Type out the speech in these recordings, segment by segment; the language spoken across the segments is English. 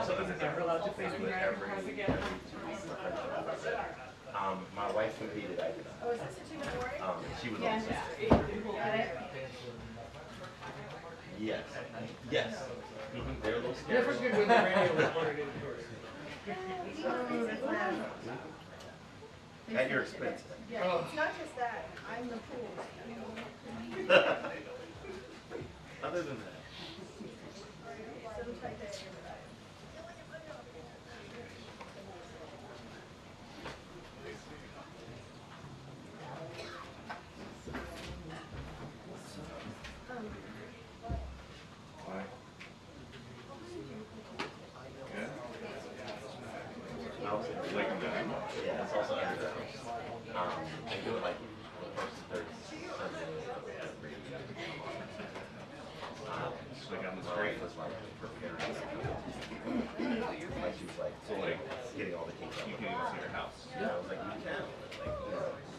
also under the house. My wife competed at she was on the side. Yes. Yes. They're a little scary. Never good when the radio recorded it. At your expense. Yeah, it's not just that. I'm the pool. Other than that. Yeah, it's also under the house. They do it like the first and third Sunday of every like on the street was like preparing. Like she was like, so like getting all the things. You can even see your house. Yeah, I was like, you can.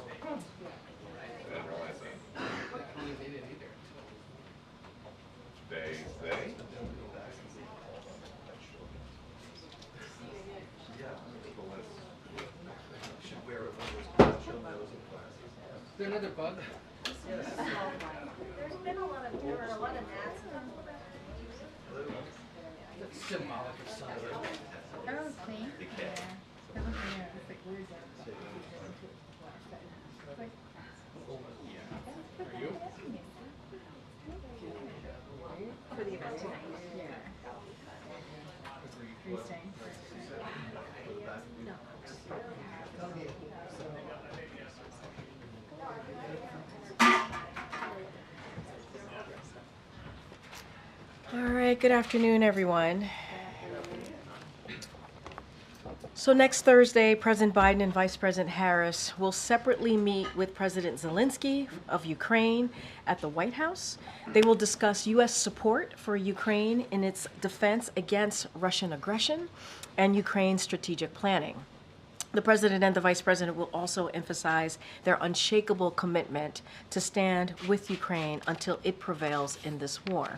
Like, I didn't realize that. They say? Is there another bug? There's been a lot of gnats. That's symbolic of something. Everyone's clean. Yeah. Everyone's clean. It's like weird. Are you? For the event tonight. Yeah. Are you staying? No. All right, good afternoon, everyone. So next Thursday, President Biden and Vice President Harris will separately meet with President Zelensky of Ukraine at the White House. They will discuss U.S. support for Ukraine in its defense against Russian aggression and Ukraine's strategic planning. The President and the Vice President will also emphasize their unshakable commitment to stand with Ukraine until it prevails in this war.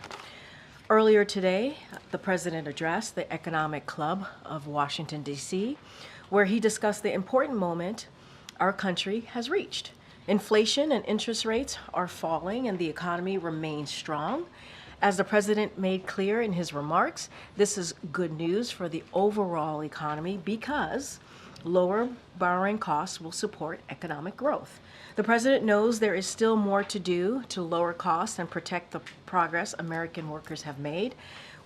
Earlier today, the President addressed the Economic Club of Washington, D.C., where he discussed the important moment our country has reached. Inflation and interest rates are falling and the economy remains strong. As the President made clear in his remarks, this is good news for the overall economy because lower borrowing costs will support economic growth. The President knows there is still more to do to lower costs and protect the progress American workers have made.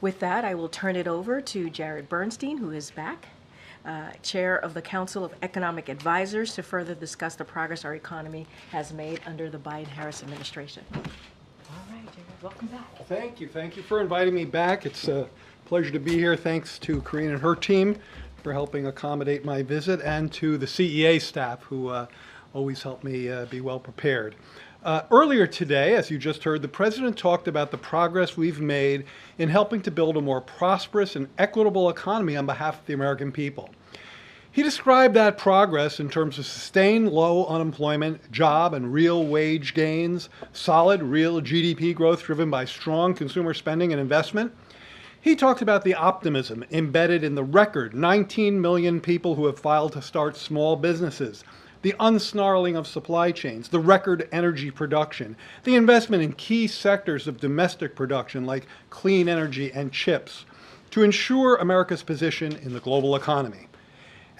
With that, I will turn it over to Jared Bernstein, who is back, Chair of the Council of Economic Advisors, to further discuss the progress our economy has made under the Biden-Harris administration. All right, Jared, welcome back. Thank you. Thank you for inviting me back. It's a pleasure to be here. Thanks to Karine and her team for helping accommodate my visit, and to the CEA staff who always help me be well prepared. Earlier today, as you just heard, the President talked about the progress we've made in helping to build a more prosperous and equitable economy on behalf of the American people. He described that progress in terms of sustained low unemployment, job and real wage gains, solid real GDP growth driven by strong consumer spending and investment. He talked about the optimism embedded in the record 19 million people who have filed to start small businesses, the unsnarling of supply chains, the record energy production, the investment in key sectors of domestic production like clean energy and chips to ensure America's position in the global economy.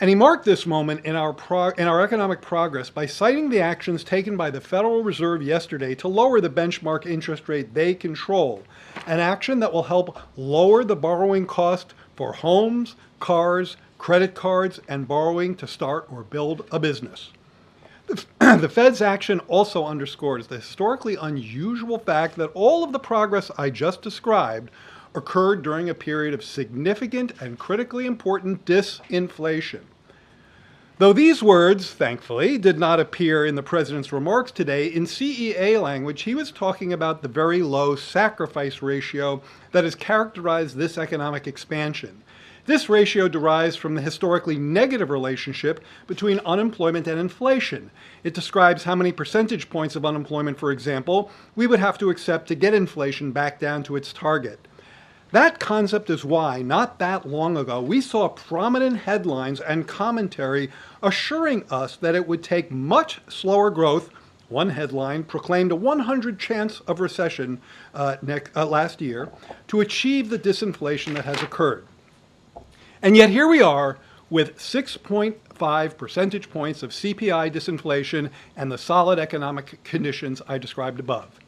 And he marked this moment in our economic progress by citing the actions taken by the Federal Reserve yesterday to lower the benchmark interest rate they control, an action that will help lower the borrowing cost for homes, cars, credit cards, and borrowing to start or build a business. The Fed's action also underscores the historically unusual fact that all of the progress I just described occurred during a period of significant and critically important disinflation. Though these words, thankfully, did not appear in the President's remarks today, in CEA language, he was talking about the very low sacrifice ratio that has characterized this economic expansion. This ratio derives from the historically negative relationship between unemployment and inflation. It describes how many percentage points of unemployment, for example, we would have to accept to get inflation back down to its target. That concept is why, not that long ago, we saw prominent headlines and commentary assuring us that it would take much slower growth. One headline proclaimed a 100 chance of recession last year to achieve the disinflation that has occurred. And yet here we are with 6.5 percentage points of CPI disinflation and the solid economic conditions I described above.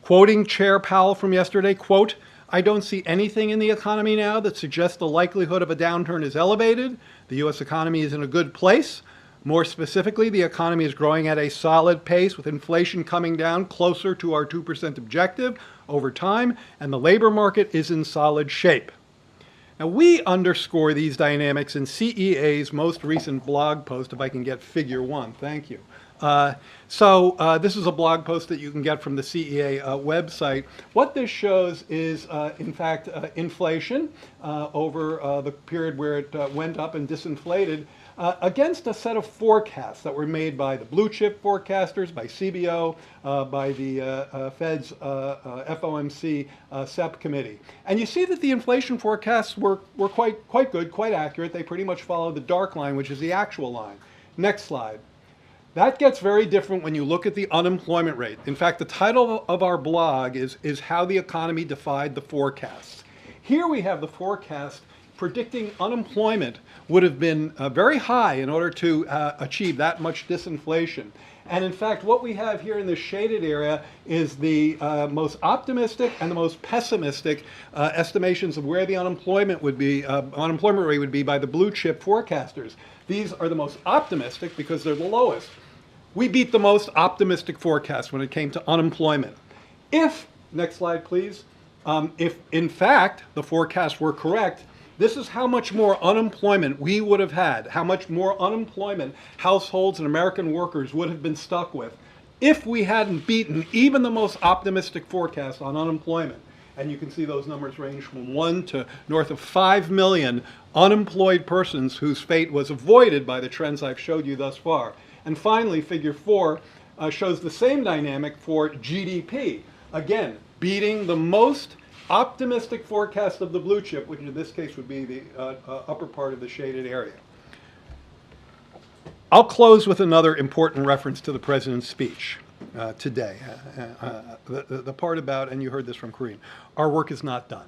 Quoting Chair Powell from yesterday, quote, "I don't see anything in the economy now that suggests the likelihood of a downturn is elevated. The U.S. economy is in a good place. More specifically, the economy is growing at a solid pace with inflation coming down closer to our 2% objective over time, and the labor market is in solid shape." Now, we underscore these dynamics in CEA's most recent blog post, if I can get figure 1. Thank you. This is a blog post that you can get from the CEA website. What this shows is, in fact, inflation over the period where it went up and disinflated against a set of forecasts that were made by the blue chip forecasters, by CBO, by the Fed's FOMC SEP committee. And you see that the inflation forecasts were quite good, quite accurate. They pretty much follow the dark line, which is the actual line. Next slide. That gets very different when you look at the unemployment rate. In fact, the title of our blog is How the Economy Defied the Forecasts. Here we have the forecast predicting unemployment would have been very high in order to achieve that much disinflation. And in fact, what we have here in this shaded area is the most optimistic and the most pessimistic estimations of where the unemployment rate would be by the blue chip forecasters. These are the most optimistic because they're the lowest. We beat the most optimistic forecast when it came to unemployment. If, next slide please, if in fact the forecasts were correct, this is how much more unemployment we would have had, how much more unemployment households and American workers would have been stuck with if we hadn't beaten even the most optimistic forecast on unemployment. And you can see those numbers range from 1 to north of 5 million unemployed persons whose fate was avoided by the trends I've showed you thus far. And finally, figure 4 shows the same dynamic for GDP. Again, beating the most optimistic forecast of the blue chip, which in this case would be the upper part of the shaded area. I'll close with another important reference to the president's speech today. The part about, and you heard this from Karine, our work is not done.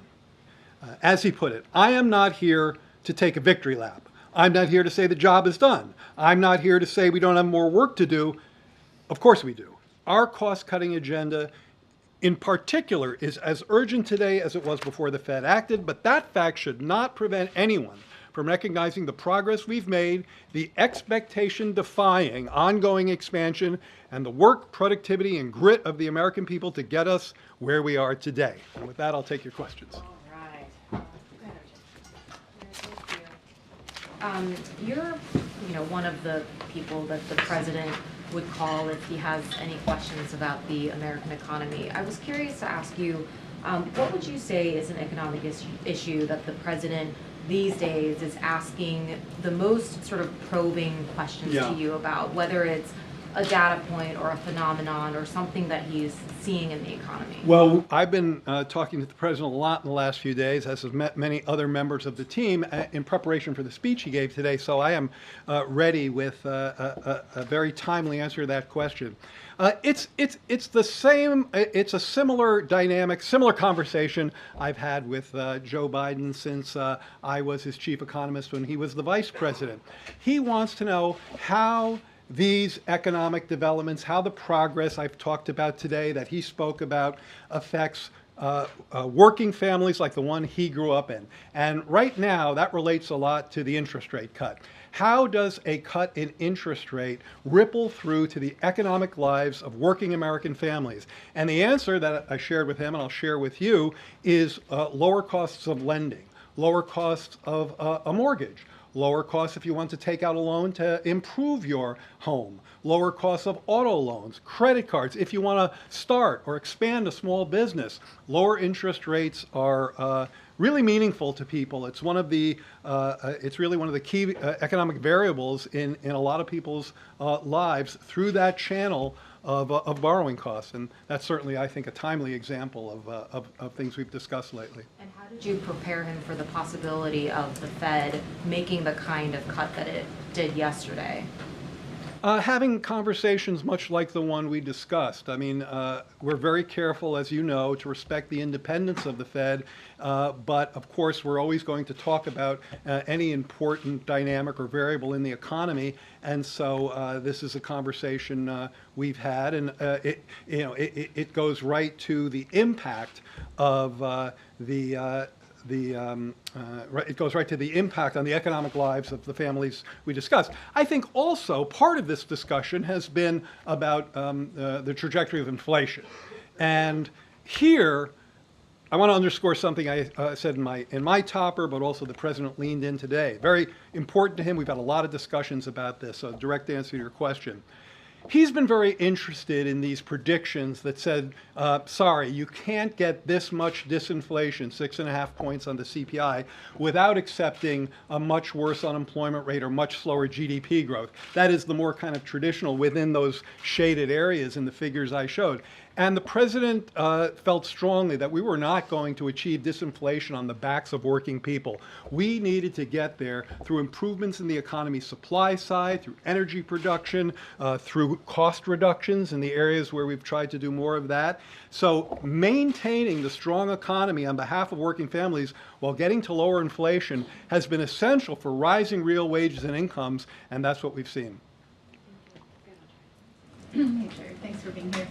As he put it, I am not here to take a victory lap. I'm not here to say the job is done. I'm not here to say we don't have more work to do. Of course we do. Our cost-cutting agenda in particular is as urgent today as it was before the Fed acted, but that fact should not prevent anyone from recognizing the progress we've made, the expectation-defying ongoing expansion, and the work, productivity, and grit of the American people to get us where we are today. And with that, I'll take your questions. All right. Thank you. You're, one of the people that the president would call if he has any questions about the American economy. I was curious to ask you, what would you say is an economic issue that the president these days is asking the most sort of probing questions to you about, whether it's a data point or a phenomenon or something that he's seeing in the economy? Well, I've been talking to the president a lot in the last few days, as have met many other members of the team in preparation for the speech he gave today, so I am ready with a very timely answer to that question. It's the same, it's a similar dynamic, similar conversation I've had with Joe Biden since I was his chief economist when he was the vice president. He wants to know how these economic developments, how the progress I've talked about today that he spoke about affects working families like the one he grew up in. And right now, that relates a lot to the interest rate cut. How does a cut in interest rate ripple through to the economic lives of working American families? And the answer that I shared with him, and I'll share with you, is lower costs of lending, lower costs of a mortgage, lower costs if you want to take out a loan to improve your home, lower costs of auto loans, credit cards if you want to start or expand a small business. Lower interest rates are really meaningful to people. It's one of the it's really one of the key economic variables in a lot of people's lives. Through that channel, of borrowing costs. And that's certainly, I think, a timely example of things we've discussed lately. And how did you prepare him for the possibility of the Fed making the kind of cut that it did yesterday? Having conversations much like the one we discussed. I mean, we're very careful, as you know, to respect the independence of the Fed, but of course we're always going to talk about any important dynamic or variable in the economy, and so this is a conversation we've had, and it goes right to the impact of it goes right to the impact on the economic lives of the families we discussed. I think also part of this discussion has been about the trajectory of inflation. And here, I want to underscore something I said in my topper, but also the President leaned in today. Very important to him. We've had a lot of discussions about this, so direct answer to your question. He's been very interested in these predictions that said, sorry, you can't get this much disinflation, 6.5 points on the CPI, without accepting a much worse unemployment rate or much slower GDP growth. That is the more kind of traditional within those shaded areas in the figures I showed. And the President felt strongly that we were not going to achieve disinflation on the backs of working people. We needed to get there through improvements in the economy's supply side, through energy production, through cost reductions in the areas where we've tried to do more of that. So maintaining the strong economy on behalf of working families while getting to lower inflation has been essential for rising real wages and incomes, and that's what we've seen. Hey, Chair, thanks for being here.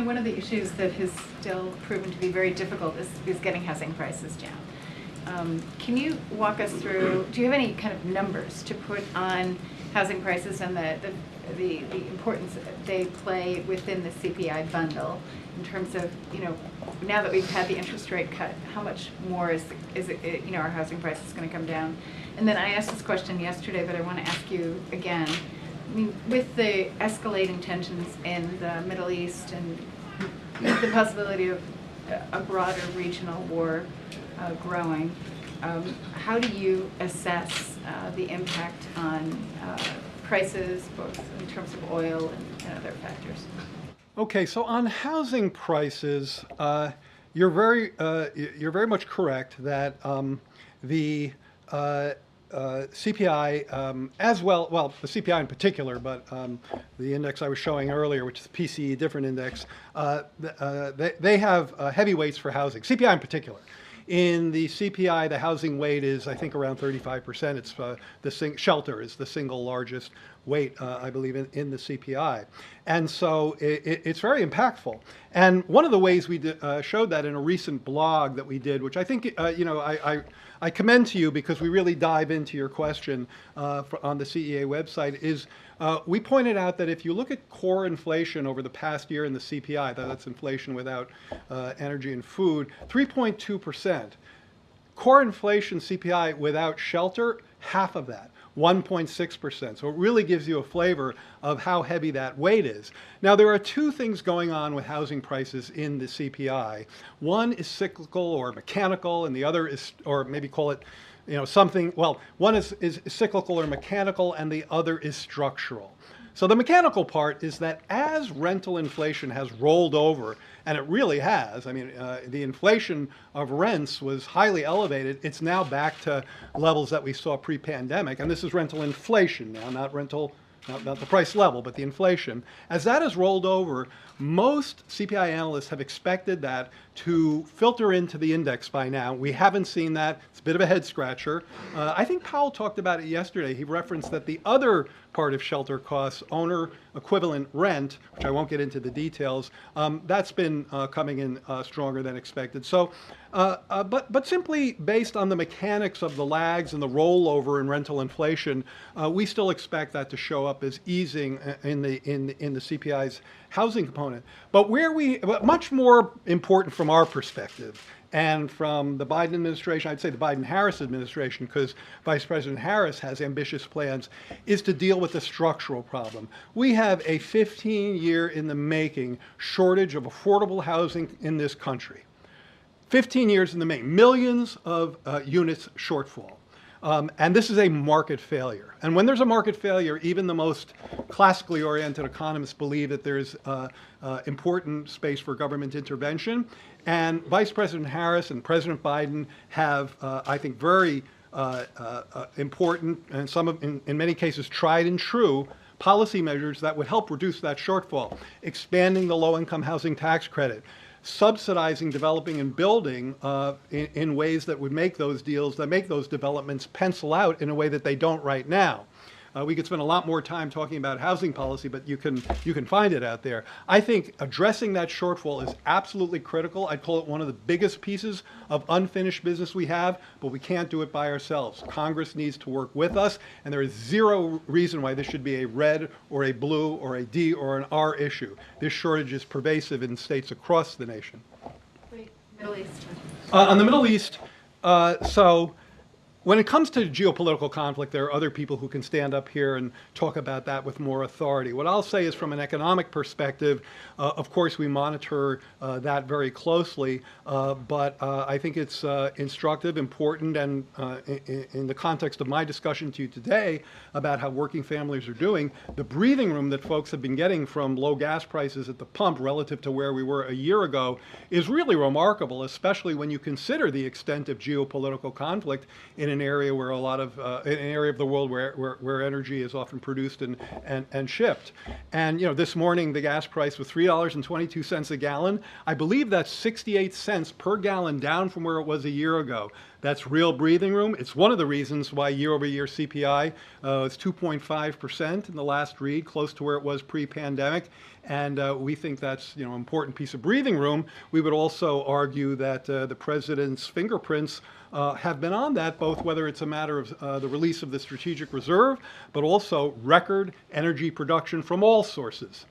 One of the issues that has still proven to be very difficult is getting housing prices down. Can you walk us through, do you have any kind of numbers to put on housing prices and the importance that they play within the CPI bundle in terms of, now that we've had the interest rate cut, how much more is it, our housing prices going to come down? And then I asked this question yesterday, but I want to ask you again. I mean, with the escalating tensions in the Middle East and the possibility of a broader regional war growing, how do you assess the impact on prices, both in terms of oil and other factors? Okay, so on housing prices, you're very much correct that the CPI, as well, the CPI in particular, but the index I was showing earlier, which is the PCE different index, they have heavy weights for housing, CPI in particular. In the CPI, the housing weight is, I think, around 35%. It's shelter is the single largest weight, I believe, in the CPI. And so it's very impactful. And one of the ways we showed that in a recent blog that we did, which I think, I commend to you because we really dive into your question on the CEA website, is we pointed out that if you look at core inflation over the past year in the CPI, that's inflation without energy and food, 3.2%. Core inflation CPI without shelter, half of that, 1.6%. So it really gives you a flavor of how heavy that weight is. Now, there are two things going on with housing prices in the CPI. One is cyclical or mechanical, and the other is, or maybe call it, something, well, one is cyclical or mechanical, and the other is structural. So the mechanical part is that as rental inflation has rolled over, and it really has, I mean, the inflation of rents was highly elevated. It's now back to levels that we saw pre-pandemic, and this is rental inflation now, not the price level, but the inflation. As that has rolled over, most CPI analysts have expected that to filter into the index by now. We haven't seen that. It's a bit of a head scratcher. I think Powell talked about it yesterday. He referenced that the other part of shelter costs, owner equivalent rent, which I won't get into the details, that's been coming in stronger than expected. So, but simply based on the mechanics of the lags and the rollover in rental inflation, we still expect that to show up as easing in the CPI's housing component. But much more important from our perspective and from the Biden administration, I'd say the Biden-Harris administration, because Vice President Harris has ambitious plans, is to deal with the structural problem. We have a 15-year in the making shortage of affordable housing in this country. 15 years in the making, millions of units shortfall. And this is a market failure. And when there's a market failure, even the most classically oriented economists believe that there's important space for government intervention. And Vice President Harris and President Biden have, I think, very important and in many cases tried and true policy measures that would help reduce that shortfall. Expanding the low-income housing tax credit, subsidizing developing and building in ways that would make those deals, that make those developments pencil out in a way that they don't right now. We could spend a lot more time talking about housing policy, but you can find it out there. I think addressing that shortfall is absolutely critical. I'd call it one of the biggest pieces of unfinished business we have, but we can't do it by ourselves. Congress needs to work with us, and there is zero reason why this should be a red or a blue or a D or an R issue. This shortage is pervasive in states across the nation. Great. Middle East. On the Middle East, so when it comes to geopolitical conflict, there are other people who can stand up here and talk about that with more authority. What I'll say is from an economic perspective, of course, we monitor that very closely, but I think it's instructive, important, and in the context of my discussion to you today about how working families are doing, the breathing room that folks have been getting from low gas prices at the pump relative to where we were a year ago is really remarkable, especially when you consider the extent of geopolitical conflict in an area where an area of the world where energy is often produced and shipped. And this morning the gas price was $3.22 a gallon. I believe that's 68 cents per gallon down from where it was a year ago. That's real breathing room. It's one of the reasons why year-over-year CPI is 2.5% in the last read, close to where it was pre-pandemic. And we think that's an important piece of breathing room. We would also argue that the president's fingerprints have been on that, both whether it's a matter of the release of the strategic reserve, but also record energy production from all sources.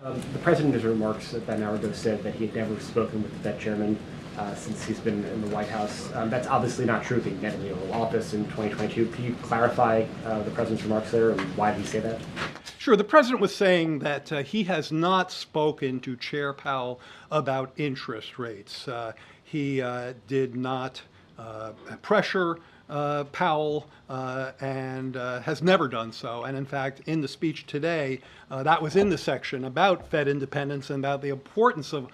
The president, in his remarks about an hour ago, said that he had never spoken with the Fed chairman since he's been in the White House. That's obviously not true. He entered the Oval Office in 2022. Can you clarify the president's remarks there and why did he say that? Sure. The president was saying that he has not spoken to Chair Powell about interest rates. He did not pressure Powell and has never done so. And in fact, in the speech today, that was in the section about Fed independence and about the importance of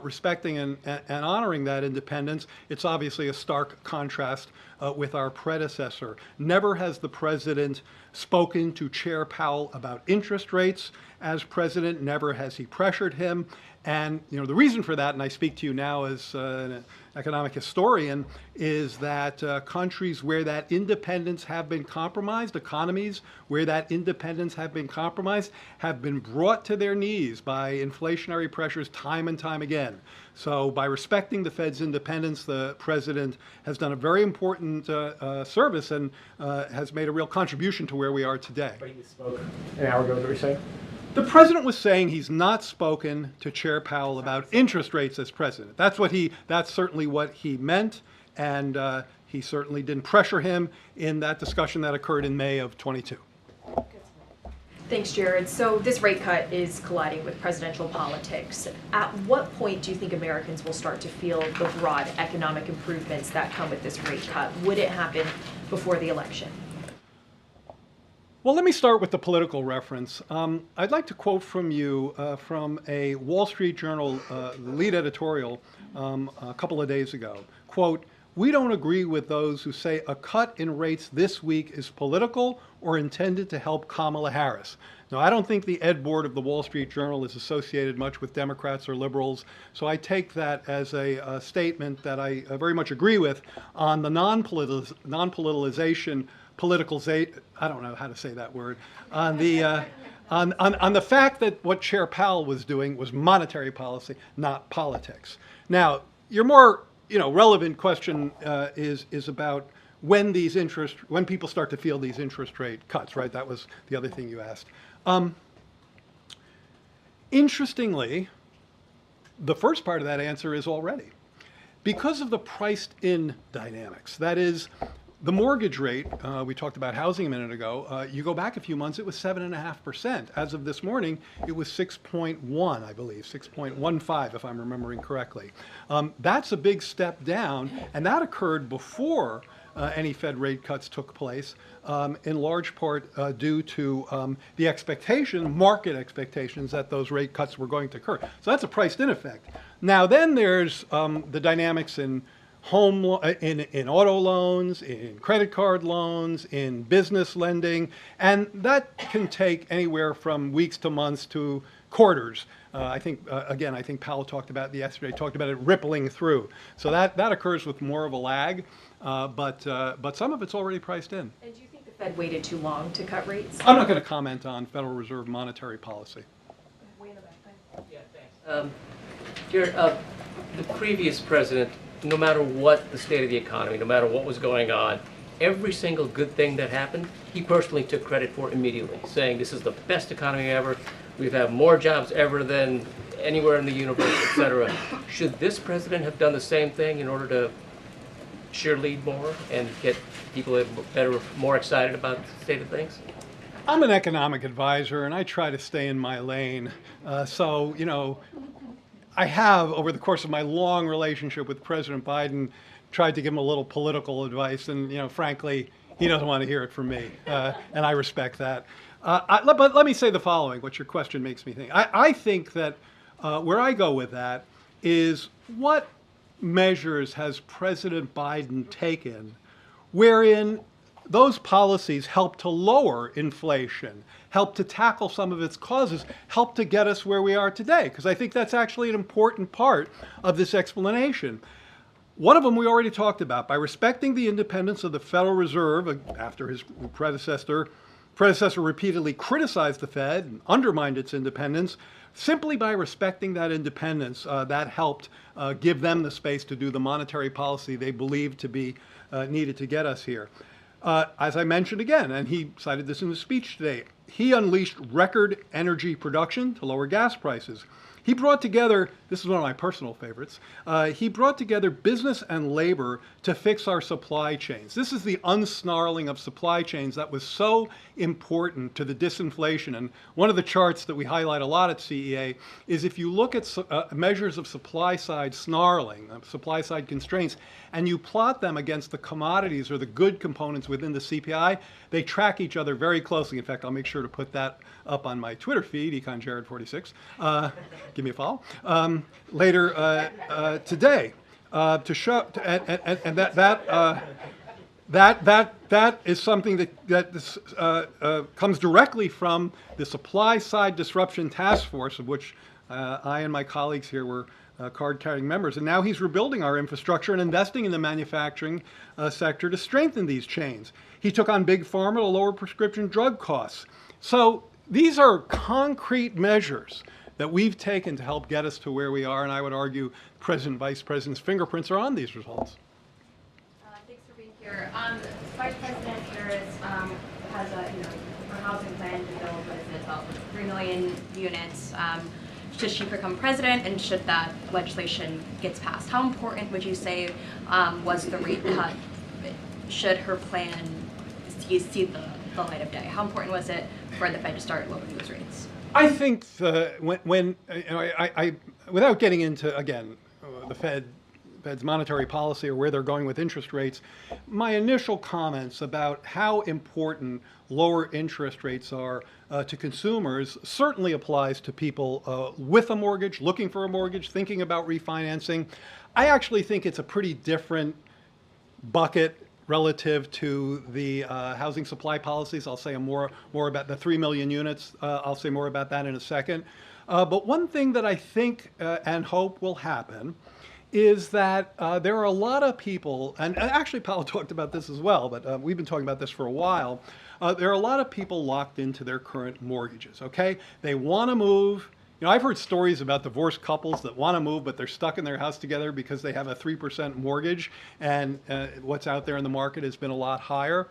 respecting and honoring that independence. It's obviously a stark contrast with our predecessor. Never has the president spoken to Chair Powell about interest rates as president. Never has he pressured him. And the reason for that, and I speak to you now as an economic historian, is that countries where that independence have been compromised, economies where that independence have been compromised, have been brought to their knees by inflationary pressures time and time again. So by respecting the Fed's independence, the president has done a very important service and has made a real contribution to where we are today. But he spoke an hour ago, what were you saying? The president was saying he's not spoken to Chair Powell about interest rates as president. That's certainly what he meant, and he certainly didn't pressure him in that discussion that occurred in May of 22. Thanks, Jared. So this rate cut is colliding with presidential politics. At what point do you think Americans will start to feel the broad economic improvements that come with this rate cut? Would it happen before the election? Well, let me start with the political reference. I'd like to quote from you from a Wall Street Journal lead editorial a couple of days ago. Quote, "We don't agree with those who say a cut in rates this week is political or intended to help Kamala Harris." Now, I don't think the ed board of the Wall Street Journal is associated much with Democrats or liberals, so I take that as a statement that I very much agree with on the non-politicalization, I don't know how to say that word, on the fact that what Chair Powell was doing was monetary policy, not politics. Now, your more relevant question is about when people start to feel these interest rate cuts, right? That was the other thing you asked. Interestingly, the first part of that answer is already. Because of the priced-in dynamics, that is, the mortgage rate, we talked about housing a minute ago, you go back a few months, it was 7.5%. As of this morning, it was 6.1, I believe, 6.15 if I'm remembering correctly. That's a big step down, and that occurred before any Fed rate cuts took place, in large part due to the market expectations that those rate cuts were going to occur. So that's a priced-in effect. Now then there's the dynamics in in auto loans, in credit card loans, in business lending, and that can take anywhere from weeks to months to quarters. I think, again, I think Powell talked about it rippling through. So that occurs with more of a lag, but some of it's already priced in. And do you think the Fed waited too long to cut rates? I'm not going to comment on Federal Reserve monetary policy. Way in the back there. Yeah, thanks. Jared, the previous president, no matter what the state of the economy, no matter what was going on, every single good thing that happened, he personally took credit for immediately, saying this is the best economy ever, we've had more jobs ever than anywhere in the universe, etc. Should this president have done the same thing in order to cheerlead more and get people more excited about the state of things? I'm an economic advisor, and I try to stay in my lane. So, you know, I have, over the course of my long relationship with President Biden, tried to give him a little political advice, and, you know, frankly, he doesn't want to hear it from me, and I respect that. But let me say the following, what your question makes me think. I think that where I go with that is, what measures has President Biden taken wherein those policies help to lower inflation, help to tackle some of its causes, help to get us where we are today? Because I think that's actually an important part of this explanation. One of them we already talked about. By respecting the independence of the Federal Reserve, after his predecessor repeatedly criticized the Fed and undermined its independence, simply by respecting that independence, that helped give them the space to do the monetary policy they believed to be needed to get us here. As I mentioned again, and he cited this in his speech today, he unleashed record energy production to lower gas prices. He brought together, this is one of my personal favorites, he brought together business and labor to fix our supply chains. This is the unsnarling of supply chains that was so important to the disinflation. And one of the charts that we highlight a lot at CEA is, if you look at measures of supply side snarling, supply side constraints, and you plot them against the commodities or the good components within the CPI, they track each other very closely. In fact, I'll make sure to put that up on my Twitter feed, EconJared46. Give me a follow. Later today, to show, and that is something that comes directly from the supply side disruption task force, of which I and my colleagues here were card-carrying members. And now he's rebuilding our infrastructure and investing in the manufacturing sector to strengthen these chains. He took on Big Pharma to lower prescription drug costs. So these are concrete measures that we've taken to help get us to where we are, and I would argue President, Vice President's fingerprints are on these results. Thanks for being here. Vice President Harris has a housing plan to build, what is it, about 3 million units. Should she become president, and should that legislation gets passed? How important would you say was the rate cut? Should her plan see the light of day? How important was it for the Fed to start lowering those rates? I think when without getting into, again, the Fed's monetary policy or where they're going with interest rates, my initial comments about how important lower interest rates are to consumers certainly applies to people with a mortgage, looking for a mortgage, thinking about refinancing. I actually think it's a pretty different bucket relative to the housing supply policies. I'll say more about the 3 million units. I'll say more about that in a second. But one thing that I think and hope will happen is that there are a lot of people, and actually Powell talked about this as well, but we've been talking about this for a while. There are a lot of people locked into their current mortgages, okay? They want to move. You know, I've heard stories about divorced couples that want to move, but they're stuck in their house together because they have a 3% mortgage, and what's out there in the market has been a lot higher.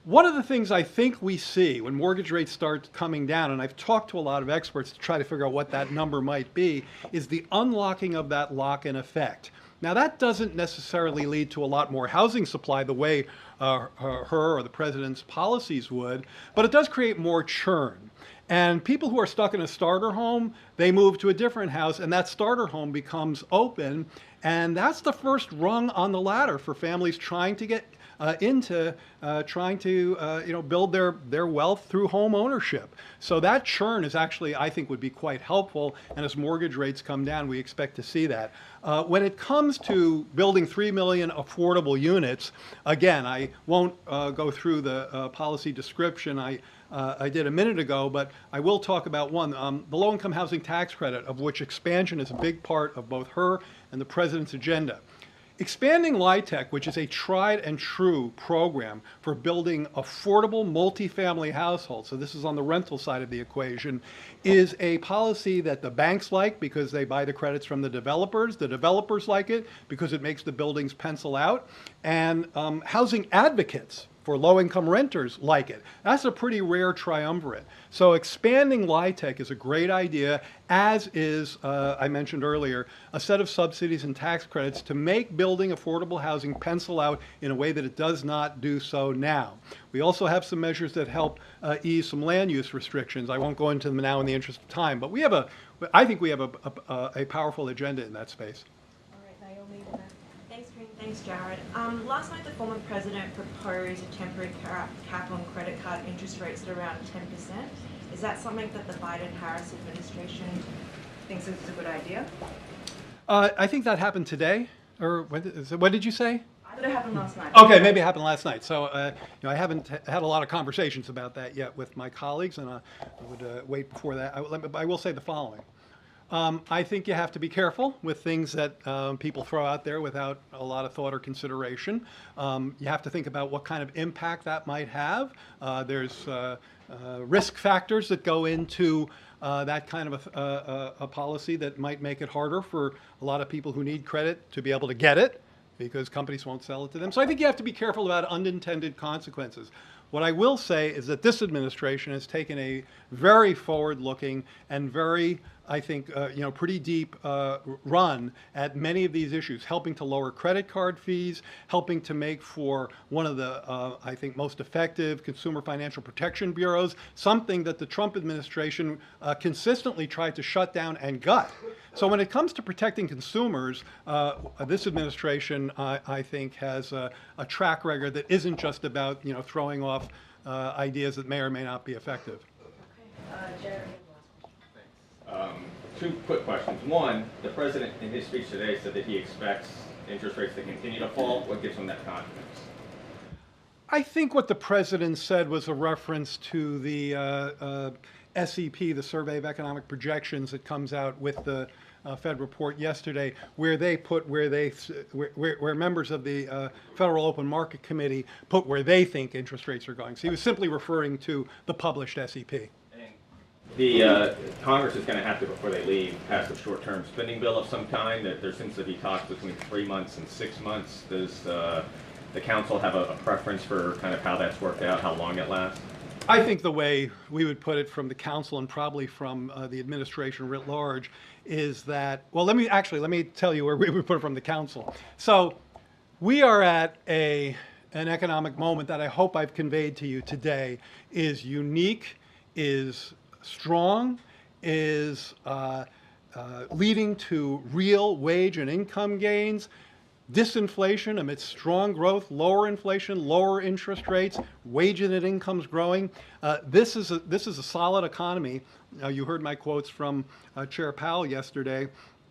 One of the things I think we see when mortgage rates start coming down, and I've talked to a lot of experts to try to figure out what that number might be, is the unlocking of that lock-in effect. Now, that doesn't necessarily lead to a lot more housing supply the way her or the president's policies would, but it does create more churn. And people who are stuck in a starter home, they move to a different house, and that starter home becomes open. And that's the first rung on the ladder for families trying to get into trying to build their wealth through home ownership. So that churn is actually, I think, would be quite helpful. And as mortgage rates come down, we expect to see that. When it comes to building 3 million affordable units, again, I won't go through the policy description I did a minute ago, but I will talk about one, the low-income housing tax credit, of which expansion is a big part of both her and the president's agenda. Expanding LIHTC, which is a tried and true program for building affordable multifamily households, so this is on the rental side of the equation, is a policy that the banks like because they buy the credits from the developers like it because it makes the buildings pencil out, and housing advocates for low-income renters like it. That's a pretty rare triumvirate. So expanding LIHTC is a great idea, as is, I mentioned earlier, a set of subsidies and tax credits to make building affordable housing pencil out in a way that it does not do so now. We also have some measures that help ease some land use restrictions. I won't go into them now in the interest of time, but I think we have a powerful agenda in that space. Thanks, Karine. Thanks, Jared. Last night, the former president proposed a temporary cap on credit card interest rates at around 10%. Is that something that the Biden-Harris administration thinks is a good idea? I think that happened today, or what did you say? I thought it happened last night. Okay, maybe it happened last night. So I haven't had a lot of conversations about that yet with my colleagues, and I would wait before that. I will say the following. I think you have to be careful with things that people throw out there without a lot of thought or consideration. You have to think about what kind of impact that might have. There's risk factors that go into that kind of a policy that might make it harder for a lot of people who need credit to be able to get it because companies won't sell it to them. So I think you have to be careful about unintended consequences. What I will say is that this administration has taken a very forward-looking and very, I think, pretty deep run at many of these issues, helping to lower credit card fees, helping to make for one of the, I think, most effective consumer financial protection bureaus, something that the Trump administration consistently tried to shut down and gut. So when it comes to protecting consumers, this administration, I think, has a track record that isn't just about, throwing off ideas that may or may not be effective. Jared. Two quick questions. One, the president in his speech today said that he expects interest rates to continue to fall. What gives him that confidence? I think what the president said was a reference to the SEP, the Survey of Economic Projections that comes out with the Fed report yesterday, where members of the Federal Open Market Committee put where they think interest rates are going. So he was simply referring to the published SEP. The Congress is going to have to, before they leave, pass a short-term spending bill of some kind. That there seems to be talks between 3 months and 6 months. Does the council have a preference for kind of how that's worked out, how long it lasts? I think the way we would put it from the council and probably from the administration writ large is that, well, let me tell you where we would put it from the council. So we are at an economic moment that I hope I've conveyed to you today is unique, is strong, is leading to real wage and income gains, disinflation amidst strong growth, lower inflation, lower interest rates, wages and incomes growing. This is a solid economy. You heard my quotes from Chair Powell yesterday.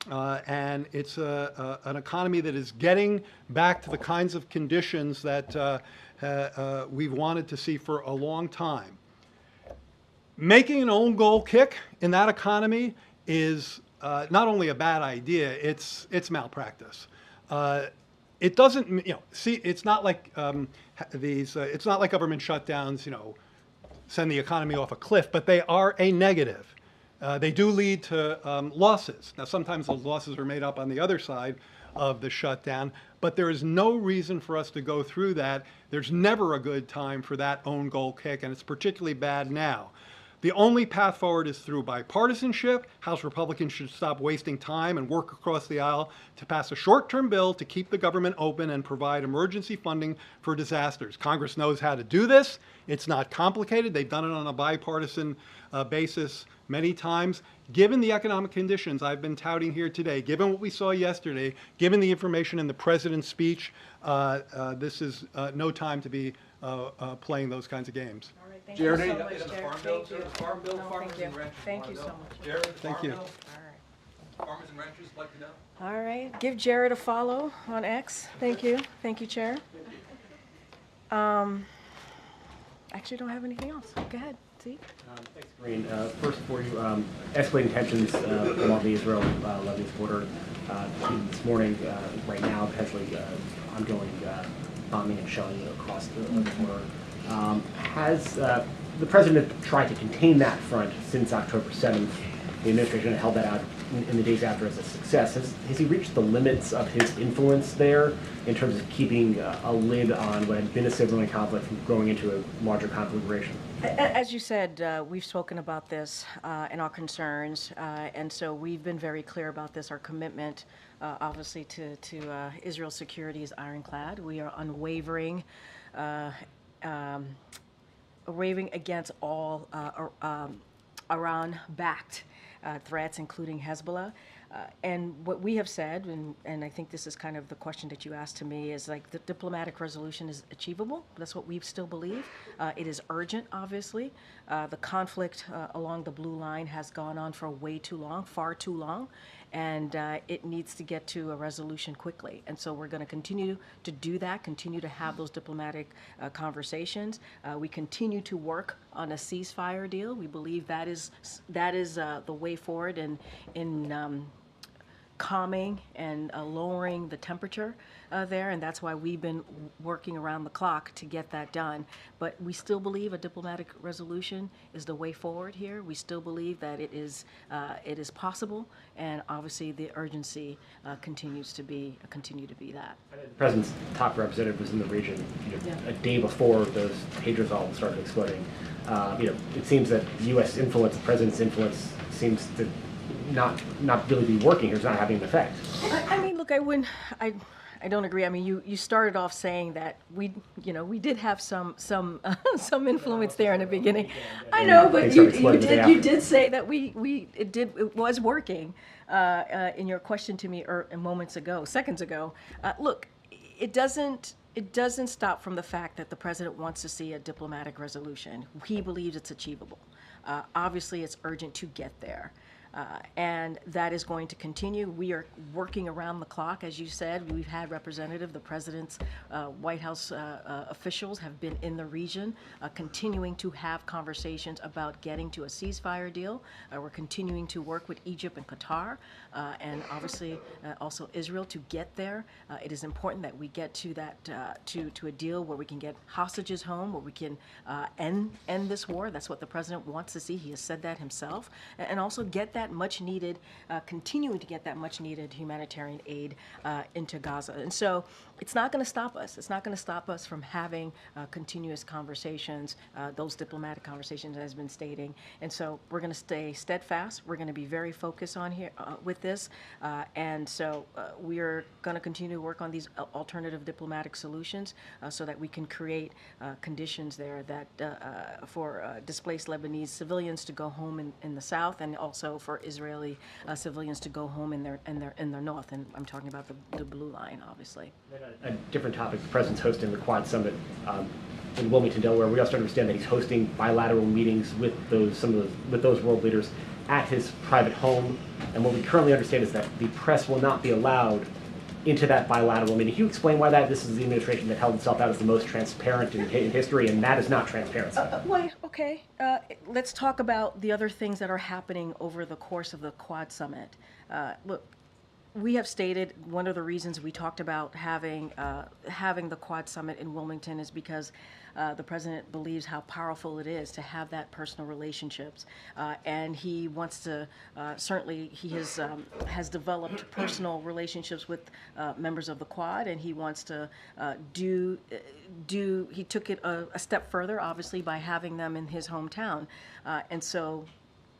And it's an economy that is getting back to the kinds of conditions that we've wanted to see for a long time. Making an own goal kick in that economy is not only a bad idea, it's malpractice. It doesn't, it's not like it's not like government shutdowns, send the economy off a cliff, but they are a negative. They do lead to losses. Now, sometimes those losses are made up on the other side of the shutdown, but there is no reason for us to go through that. There's never a good time for that own goal kick, and it's particularly bad now. The only path forward is through bipartisanship. House Republicans should stop wasting time and work across the aisle to pass a short-term bill to keep the government open and provide emergency funding for disasters. Congress knows how to do this. It's not complicated. They've done it on a bipartisan basis many times. Given the economic conditions I've been touting here today, given what we saw yesterday, given the information in the president's speech, this is no time to be playing those kinds of games. All right, thank Jared, you so in much, the Jared. Farm Bill, Thank you. Farm Bill, No, Farmers thank and you. Ranchers. Thank wanna you know. so much. Jared, Thank Farm you. Bill, All right. Farmers and Ranchers like to know. All right, give Jared a follow on X. Thank you. Thank you, Chair. Actually, don't have anything else. Go ahead, see? Thanks, Karine. First for you, escalating tensions along the Israel-Lebanese border. Even this morning, right now, potentially ongoing bombing and shelling across the border. Has the president tried to contain that front since October 7th? The administration held that out in the days after as a success. Has he reached the limits of his influence there in terms of keeping a lid on what had been a civilian conflict from growing into a larger conflagration? As you said, we've spoken about this and our concerns, and so we've been very clear about this. Our commitment, obviously, to Israel's security is ironclad. We are unwavering, waving against all Iran-backed threats, including Hezbollah. And what we have said, and I think this is kind of the question that you asked to me, is like the diplomatic resolution is achievable. That's what we still believe. It is urgent, obviously. The conflict along the blue line has gone on for way too long, far too long, and it needs to get to a resolution quickly. And so we're going to continue to do that, continue to have those diplomatic conversations. We continue to work on a ceasefire deal. We believe that is the way forward in calming and lowering the temperature there, and that's why we've been working around the clock to get that done. But we still believe a diplomatic resolution is the way forward here. We still believe that it is possible, and obviously the urgency continue to be that. The president's top representative was in the region a day before those pagers all started exploding. It seems that U.S. influence, the president's influence, seems to not really be working here. It's not having an effect. I mean, look, I don't agree. I mean, you started off saying that we did have some influence there in the beginning. I know, but you did say that it was working in your question to me seconds ago. Look, it doesn't stop from the fact that the president wants to see a diplomatic resolution. He believes it's achievable. Obviously, it's urgent to get there. And that is going to continue. We are working around the clock, as you said. We've had the president's White House officials have been in the region, continuing to have conversations about getting to a ceasefire deal. We're continuing to work with Egypt and Qatar, and obviously also Israel to get there. It is important that we get to that to a deal where we can get hostages home, where we can end this war. That's what the president wants to see. He has said that himself, and also get that continuing to get that much needed humanitarian aid into Gaza. And so it's not going to stop us. It's not going to stop us from having continuous conversations, those diplomatic conversations as been stating. And so we're going to stay steadfast. We're going to be very focused on here with this. And so we are going to continue to work on these alternative diplomatic solutions so that we can create conditions there that for displaced Lebanese civilians to go home in the south, and also for Israeli civilians to go home in their north. And I'm talking about the blue line, obviously. A different topic, the president's hosting the Quad Summit in Wilmington, Delaware. We also understand that he's hosting bilateral meetings with those world leaders at his private home. And what we currently understand is that the press will not be allowed into that bilateral meeting. Can you explain why this is the administration that held itself out as the most transparent in history, and that is not transparency? Well, okay. Let's talk about the other things that are happening over the course of the Quad Summit. Look, we have stated one of the reasons we talked about having the Quad Summit in Wilmington is because the president believes how powerful it is to have that personal relationships, and he wants to certainly he has developed personal relationships with members of the Quad, and he wants to he took it a step further, obviously, by having them in his hometown, and so.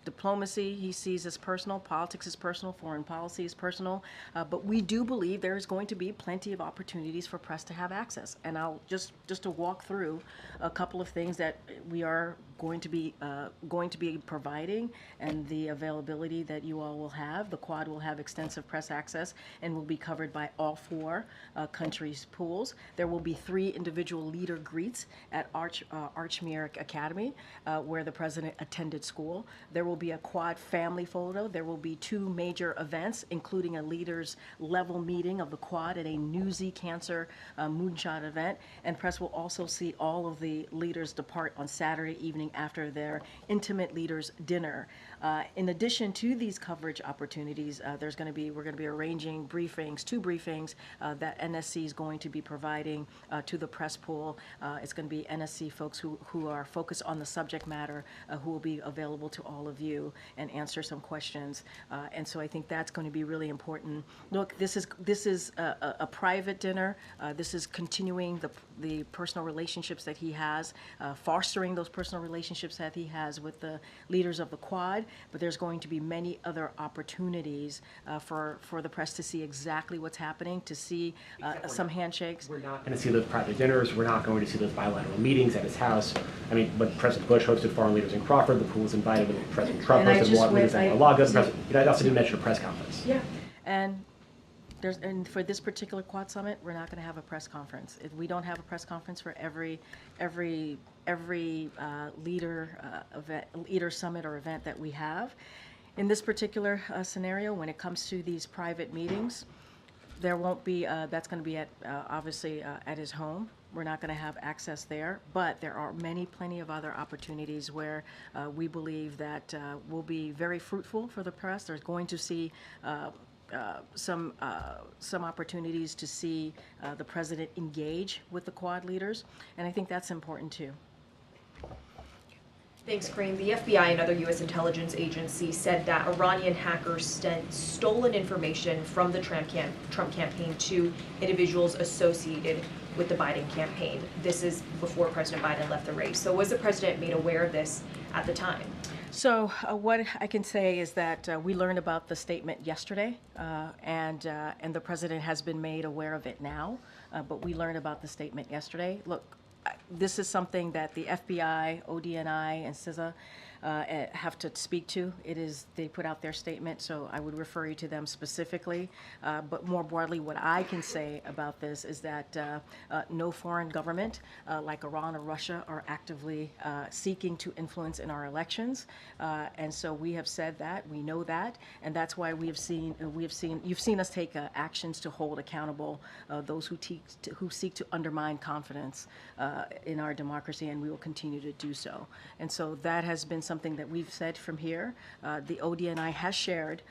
Diplomacy he sees as personal, politics is personal, foreign policy is personal, but we do believe there is going to be plenty of opportunities for press to have access. And I'll just to walk through a couple of things that we are going to be providing, and the availability that you all will have. The Quad will have extensive press access and will be covered by all 4 countries' pools. There will be 3 individual leader greets at Archmere Academy, where the president attended school. There will be a Quad family photo. There will be 2 major events, including a leaders level meeting of the Quad at a Newsy Cancer Moonshot event. And press will also see all of the leaders depart on Saturday evening after their intimate leaders dinner. In addition to these coverage opportunities, we're going to be arranging briefings, 2 briefings that NSC is going to be providing to the press pool. It's going to be NSC folks who are focused on the subject matter, who will be available to all of you and answer some questions. And so I think that's going to be really important. Look, this is a private dinner. This is continuing the personal relationships that he has, fostering those personal relationships that he has with the leaders of the Quad. But there's going to be many other opportunities for the press to see exactly what's happening, to see some handshakes. We're not going to see those private dinners. We're not going to see those bilateral meetings at his house. I mean, when President Bush hosted foreign leaders in Crawford, the pool was invited. When President Trump hosted foreign leaders in Mar-a-Lago, I also didn't mention a press conference. Yeah, and for this particular Quad summit, we're not going to have a press conference. We don't have a press conference for every leader summit or event that we have. In this particular scenario, when it comes to these private meetings, there won't be. That's going to be obviously at his home. We're not going to have access there, but there are plenty of other opportunities where we believe that will be very fruitful for the press. There's going to see some opportunities to see the president engage with the Quad leaders, and I think that's important too. Thanks, Karine. The FBI and other U.S. intelligence agencies said that Iranian hackers sent stolen information from the Trump campaign to individuals associated with the Biden campaign. This is before President Biden left the race. So was the president made aware of this at the time? So what I can say is that we learned about the statement yesterday, and the president has been made aware of it now, but we learned about the statement yesterday. Look, this is something that the FBI, ODNI, and CISA have to speak to. They put out their statement, so I would refer you to them specifically. But more broadly, what I can say about this is that no foreign government like Iran or Russia are actively seeking to influence in our elections. And so we have said that, we know that, and that's why you've seen us take actions to hold accountable those who seek to undermine confidence in our democracy, and we will continue to do so. And so that has been something that we've said from here. The ODNI has shared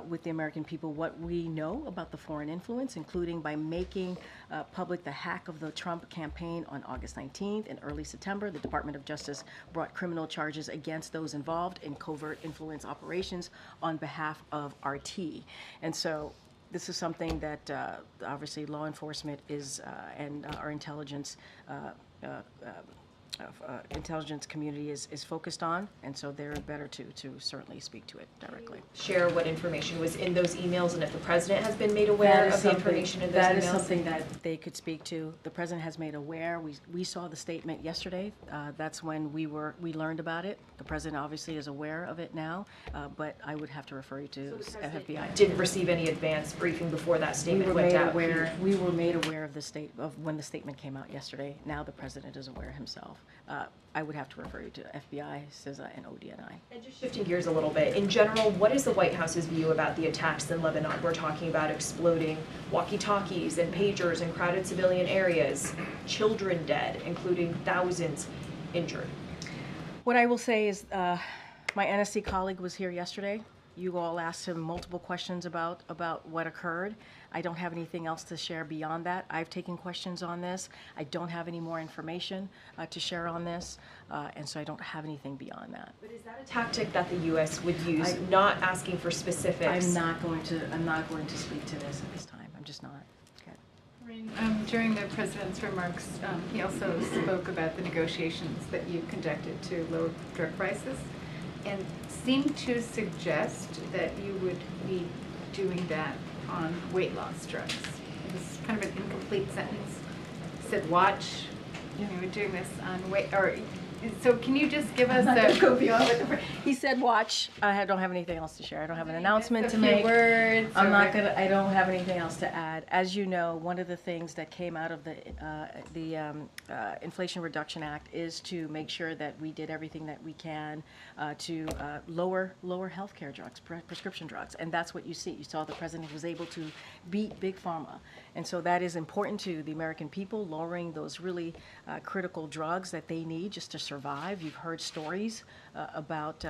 with the American people what we know about the foreign influence, including by making public the hack of the Trump campaign on August 19th. In early September, the Department of Justice brought criminal charges against those involved in covert influence operations on behalf of RT. And so this is something that obviously law enforcement is and our intelligence community is focused on, and so they're better to certainly speak to it directly. Share what information was in those emails, and if the president has been made aware of the information in those emails? That is something that they could speak to. The president has made aware. We saw the statement yesterday. That's when we learned about it. The president obviously is aware of it now, but I would have to refer you to FBI. Didn't receive any advance briefing before that statement went out? We were made aware of when the statement came out yesterday. Now the president is aware himself. I would have to refer you to FBI, CISA, and ODNI. And just shifting gears a little bit, in general, what is the White House's view about the attacks in Lebanon? We're talking about exploding walkie-talkies and pagers in crowded civilian areas, children dead, including thousands injured. What I will say is my NSC colleague was here yesterday. You all asked him multiple questions about what occurred. I don't have anything else to share beyond that. I've taken questions on this. I don't have any more information to share on this, and so I don't have anything beyond that. But is that a tactic that the U.S. would use, not asking for specifics? I'm not going to speak to this at this time. I'm just not. Okay. During the president's remarks, he also spoke about the negotiations that you conducted to lower drug prices and seemed to suggest that you would be doing that on weight loss drugs. It was kind of an incomplete sentence. It said, watch, you were doing this on weight, or, so can you just give us a... Go beyond what the... He said, watch. I don't have anything else to share. I don't have an announcement to make. Words, I don't have anything else to add. As you know, one of the things that came out of the Inflation Reduction Act is to make sure that we did everything that we can to lower healthcare drugs, prescription drugs, and that's what you see. You saw the president was able to beat Big Pharma, and so that is important to the American people, lowering those really critical drugs that they need just to survive. You've heard stories about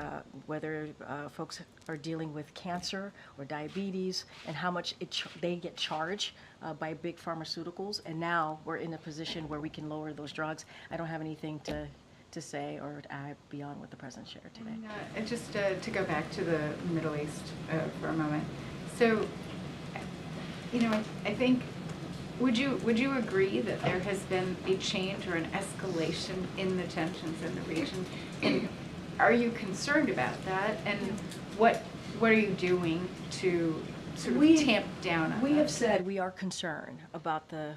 whether folks are dealing with cancer or diabetes and how much they get charged by big pharmaceuticals, and now we're in a position where we can lower those drugs. I don't have anything to say or to add beyond what the president shared today. And just to go back to the Middle East for a moment. So, I think, would you agree that there has been a change or an escalation in the tensions in the region? And are you concerned about that? And what are you doing to sort of tamp down on We that? have said we are concerned about the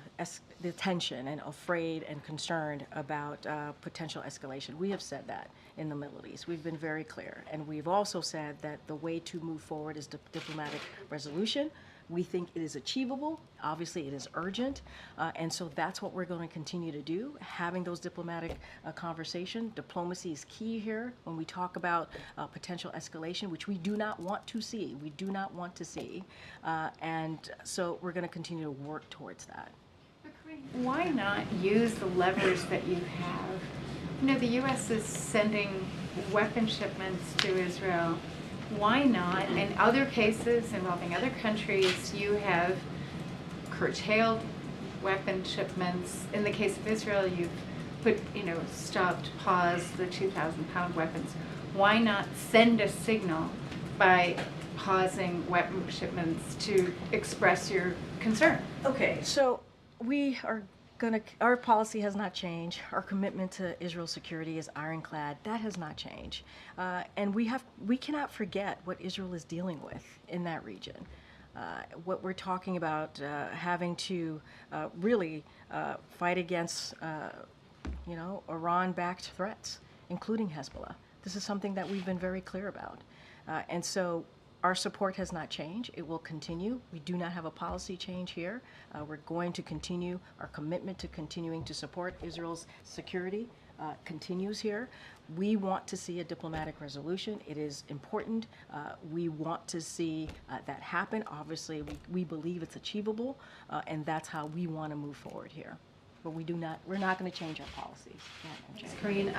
tension and afraid and concerned about potential escalation. We have said that in the Middle East. We've been very clear. And we've also said that the way to move forward is diplomatic resolution. We think it is achievable. Obviously, it is urgent. And so that's what we're going to continue to do, having those diplomatic conversations. Diplomacy is key here when we talk about potential escalation, which we do not want to see. We do not want to see. And so we're going to continue to work towards that. Why not use the levers that you have? The U.S. is sending weapon shipments to Israel. Why not? In other cases involving other countries, you have curtailed weapon shipments. In the case of Israel, you've stopped, paused the 2,000-pound weapons. Why not send a signal by pausing weapon shipments to express your concern? Okay, so our policy has not changed. Our commitment to Israel's security is ironclad. That has not changed. And we cannot forget what Israel is dealing with in that region. What we're talking about having to really fight against, Iran-backed threats, including Hezbollah. This is something that we've been very clear about. And so our support has not changed. It will continue. We do not have a policy change here. We're going to continue. Our commitment to continuing to support Israel's security continues here. We want to see a diplomatic resolution. It is important. We want to see that happen. Obviously, we believe it's achievable, and that's how we want to move forward here. But we're not going to change our policies. Karine,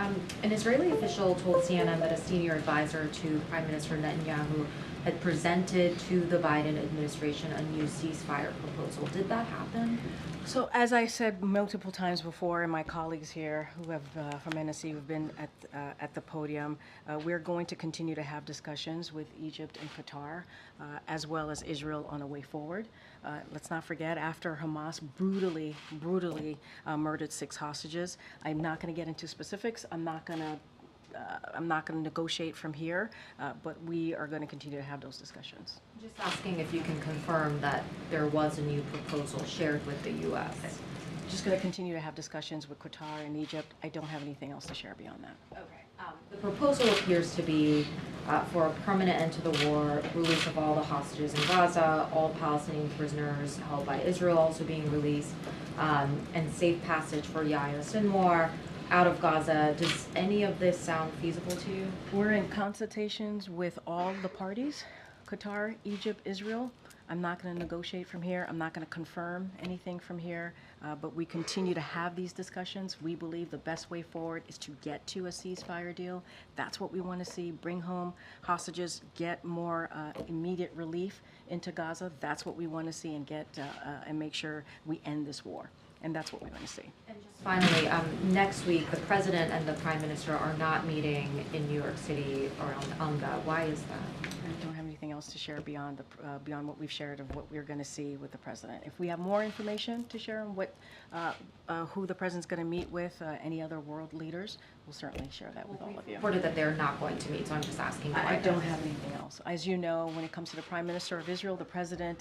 an Israeli official told CNN that a senior advisor to Prime Minister Netanyahu had presented to the Biden administration a new ceasefire proposal. Did that happen? So as I said multiple times before, and my colleagues here who have from NSC who've been at the podium, we're going to continue to have discussions with Egypt and Qatar, as well as Israel on a way forward. Let's not forget, after Hamas brutally murdered 6 hostages, I'm not going to get into specifics. I'm not going to negotiate from here, but we are going to continue to have those discussions. Just asking if you can confirm that there was a new proposal shared with the U.S. Just going to continue to have discussions with Qatar and Egypt. I don't have anything else to share beyond that. Okay. The proposal appears to be for a permanent end to the war, release of all the hostages in Gaza, all Palestinian prisoners held by Israel also being released, and safe passage for Yahya Sinwar out of Gaza. Does any of this sound feasible to you? We're in consultations with all the parties, Qatar, Egypt, Israel. I'm not going to negotiate from here. I'm not going to confirm anything from here, but we continue to have these discussions. We believe the best way forward is to get to a ceasefire deal. That's what we want to see. Bring home hostages, get more immediate relief into Gaza. That's what we want to see, and get and make sure we end this war. And that's what we want to see. And just finally, next week, the president and the prime minister are not meeting in New York City or on that. Why is that? I don't have anything else to share beyond what we've shared of what we're going to see with the president. If we have more information to share on what who the president's going to meet with, any other world leaders, we'll certainly share that with all of you. Reported that they're not going to meet, so I'm just asking. I don't have anything else. As you know, when it comes to the Prime Minister of Israel,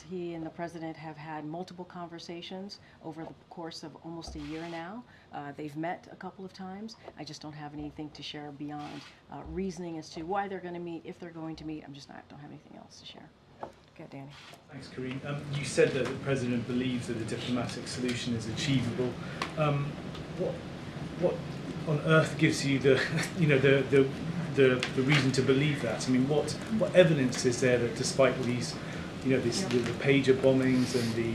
he and the President have had multiple conversations over the course of almost a year now. They've met a couple of times. I just don't have anything to share beyond reasoning as to why they're going to meet, if they're going to meet. Don't have anything else to share. Okay, Danny. Thanks, Karine. You said that the President believes that a diplomatic solution is achievable. What on earth gives you the reason to believe that? I mean, what evidence is there that despite these, the pager bombings and the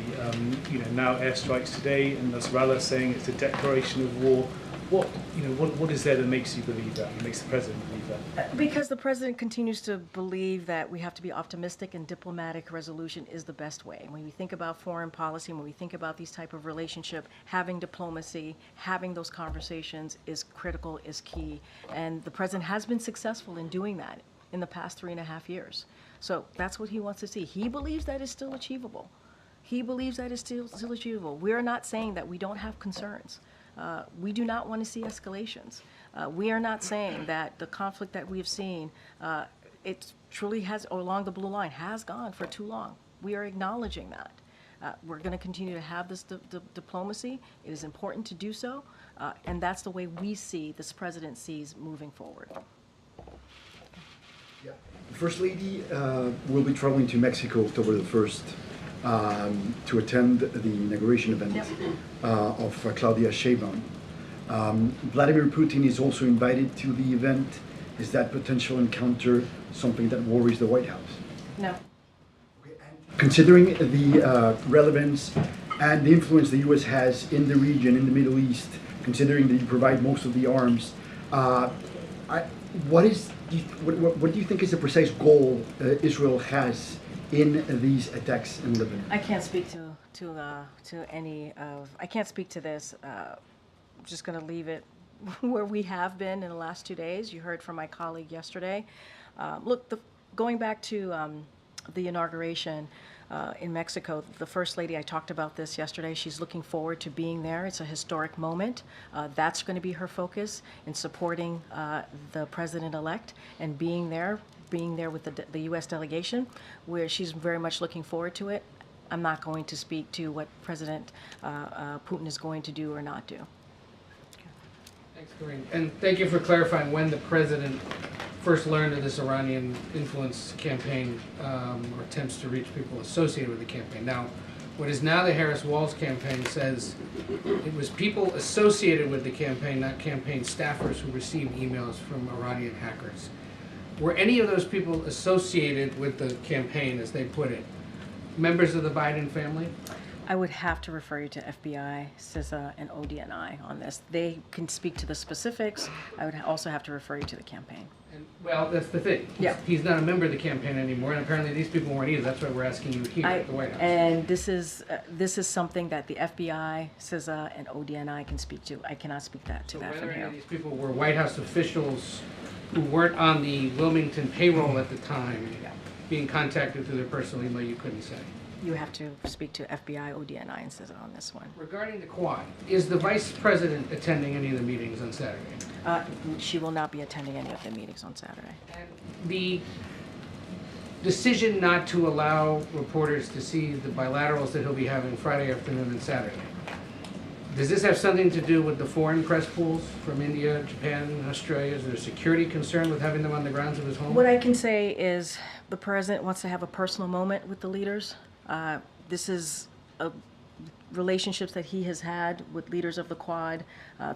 now airstrikes today, and Nasrallah saying it's a declaration of war, what is there that makes you believe that? That makes the president believe that? Because the president continues to believe that we have to be optimistic, and diplomatic resolution is the best way. When we think about foreign policy, when we think about these type of relationship, having diplomacy, having those conversations is critical, is key. And the president has been successful in doing that in the past 3.5 years. So that's what he wants to see. He believes that is still achievable. He believes that is still achievable. We are not saying that we don't have concerns. We do not want to see escalations. We are not saying that the conflict that we have seen, it truly has, along the blue line, has gone for too long. We are acknowledging that. We're going to continue to have this diplomacy. It is important to do so, and that's the way we see, this president sees moving forward. Yeah. The First Lady will be traveling to Mexico October the 1st. To attend the inauguration event of Claudia Sheinbaum. Vladimir Putin is also invited to the event. Is that potential encounter something that worries the White House? No. Okay. Considering the relevance and the influence the U.S. has in the region, in the Middle East, considering that you provide most of the arms, what do you think is the precise goal Israel has in these attacks in Lebanon? I can't speak to any of. I can't speak to this. I'm just going to leave it where we have been in the last 2 days. You heard from my colleague yesterday. Look, going back to the inauguration in Mexico, the First Lady, I talked about this yesterday. She's looking forward to being there. It's a historic moment. That's going to be her focus in supporting the president-elect and being there with the U.S. delegation, where she's very much looking forward to it. I'm not going to speak to what President Putin is going to do or not do. Thanks, Karine. And thank you for clarifying when the president first learned of this Iranian influence campaign or attempts to reach people associated with the campaign. Now, what is now the Harris-Walz campaign says it was people associated with the campaign, not campaign staffers, who received emails from Iranian hackers. Were any of those people associated with the campaign, as they put it, members of the Biden family? I would have to refer you to FBI, CISA, and ODNI on this. They can speak to the specifics. I would also have to refer you to the campaign. And, well, that's the thing. Yeah. He's not a member of the campaign anymore, and apparently these people weren't either. That's why we're asking you here at the White House. And this is something that the FBI, CISA, and ODNI can speak to. I cannot speak to that from Whether any here. of these people were White House officials who weren't on the Wilmington payroll at the time, being contacted through their personal email, you couldn't say. You have to speak to FBI, ODNI, and CISA on this one. Regarding the Quad, is the Vice President attending any of the meetings on Saturday? She will not be attending any of the meetings on Saturday. And the decision not to allow reporters to see the bilaterals that he'll be having Friday afternoon and Saturday, does this have something to do with the foreign press pools from India, Japan, and Australia? Is there a security concern with having them on the grounds of his home? What I can say is the president wants to have a personal moment with the leaders. This is relationships that he has had with leaders of the Quad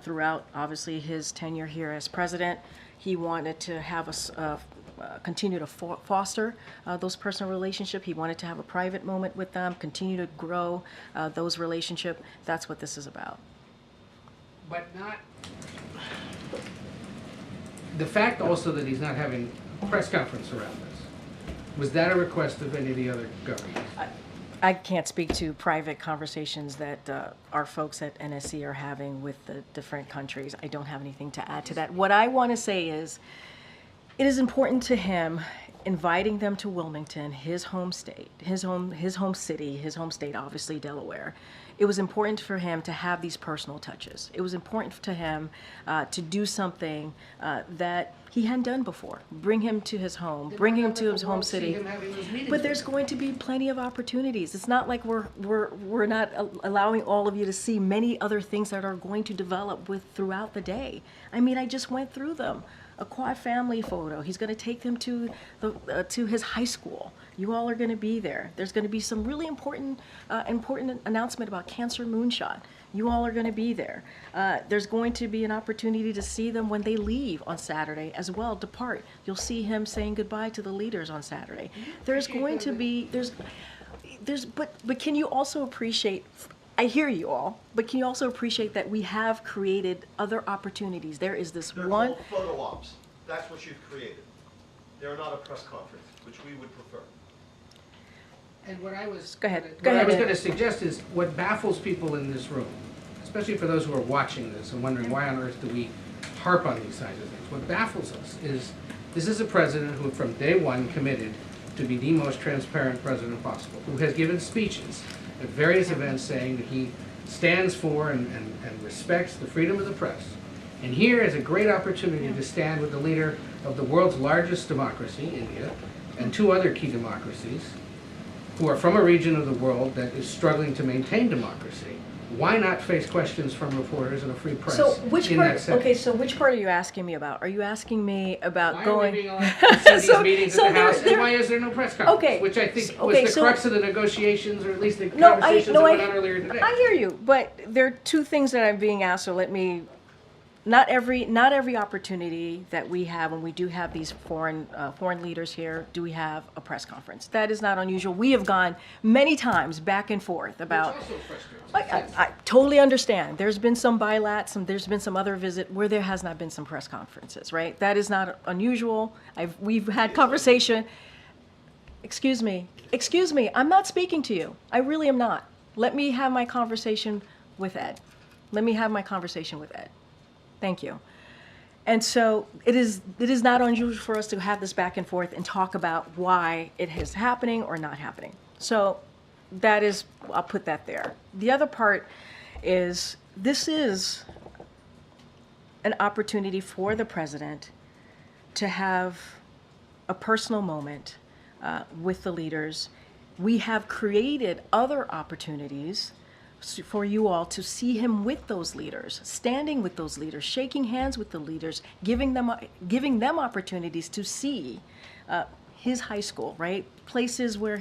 throughout, obviously, his tenure here as president. He wanted to have continue to foster those personal relationships. He wanted to have a private moment with them, continue to grow those relationships. That's what this is about. But not, the fact also that he's not having a press conference around this, was that a request of any of the other governments? I can't speak to private conversations that our folks at NSC are having with the different countries. I don't have anything to add to that. What I want to say is, it is important to him inviting them to Wilmington, his home state, his home city, his home state, obviously Delaware. It was important for him to have these personal touches. It was important to him to do something that he hadn't done before. Bring him to his home, bring him to his home city. But there's going to be plenty of opportunities. It's not like we're not allowing all of you to see many other things that are going to develop throughout the day. I mean, I just went through them. A quad family photo. He's going to take them to his high school. You all are going to be there. There's going to be some really important announcement about Cancer Moonshot. You all are going to be there. There's going to be an opportunity to see them when they leave on Saturday as well, depart. You'll see him saying goodbye to the leaders on Saturday. There's going to be, but can you also appreciate, I hear you all, but can you also appreciate that we have created other opportunities? There is this They're one. called photo ops. That's what you've created. They're not a press conference, which we would prefer. And what I was Go ahead. I was going to suggest is what baffles people in this room, especially for those who are watching this and wondering why on earth do we harp on these kinds of things. What baffles us is this is a president who from day one committed to be the most transparent president possible, who has given speeches at various events saying that he stands for and respects the freedom of the press. And here is a great opportunity to stand with the leader of the world's largest democracy, India, and two other key democracies, who are from a region of the world that is struggling to maintain democracy. Why not face questions from reporters and a free press So which in part? that setting? Okay, so which part are you asking me about? Are you asking me about Why going? are we being allowed to see these meetings at the House, and why is there no press conference? Okay, Which I think okay, was the crux of the negotiations, or at least the No, conversations that went on earlier today. I hear you, but there are two things that I'm being asked. So let me. Not every opportunity that we have when we do have these foreign leaders here do we have a press conference. That is not unusual. We have gone many times back and forth about. I totally understand. There's been some bilat, there's been some other visit where there has not been some press conferences, right? That is not unusual. We've had conversation. Excuse me. I'm not speaking to you. I really am not. Let me have my conversation with Ed. Thank you. And so it is not unusual for us to have this back and forth and talk about why it is happening or not happening. So that is, I'll put that there. The other part is this is an opportunity for the president to have a personal moment with the leaders. We have created other opportunities for you all to see him with those leaders, standing with those leaders, shaking hands with the leaders, giving them opportunities to see his high school, right? Places where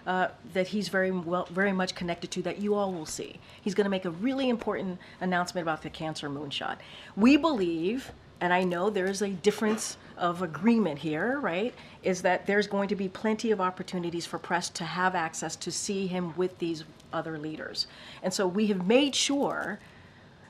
that he's very much connected to, that you all will see. He's going to make a really important announcement about the Cancer Moonshot. We believe, and I know there is a difference of agreement here, right, is that there's going to be plenty of opportunities for press to have access to see him with these other leaders. And so we have made sure,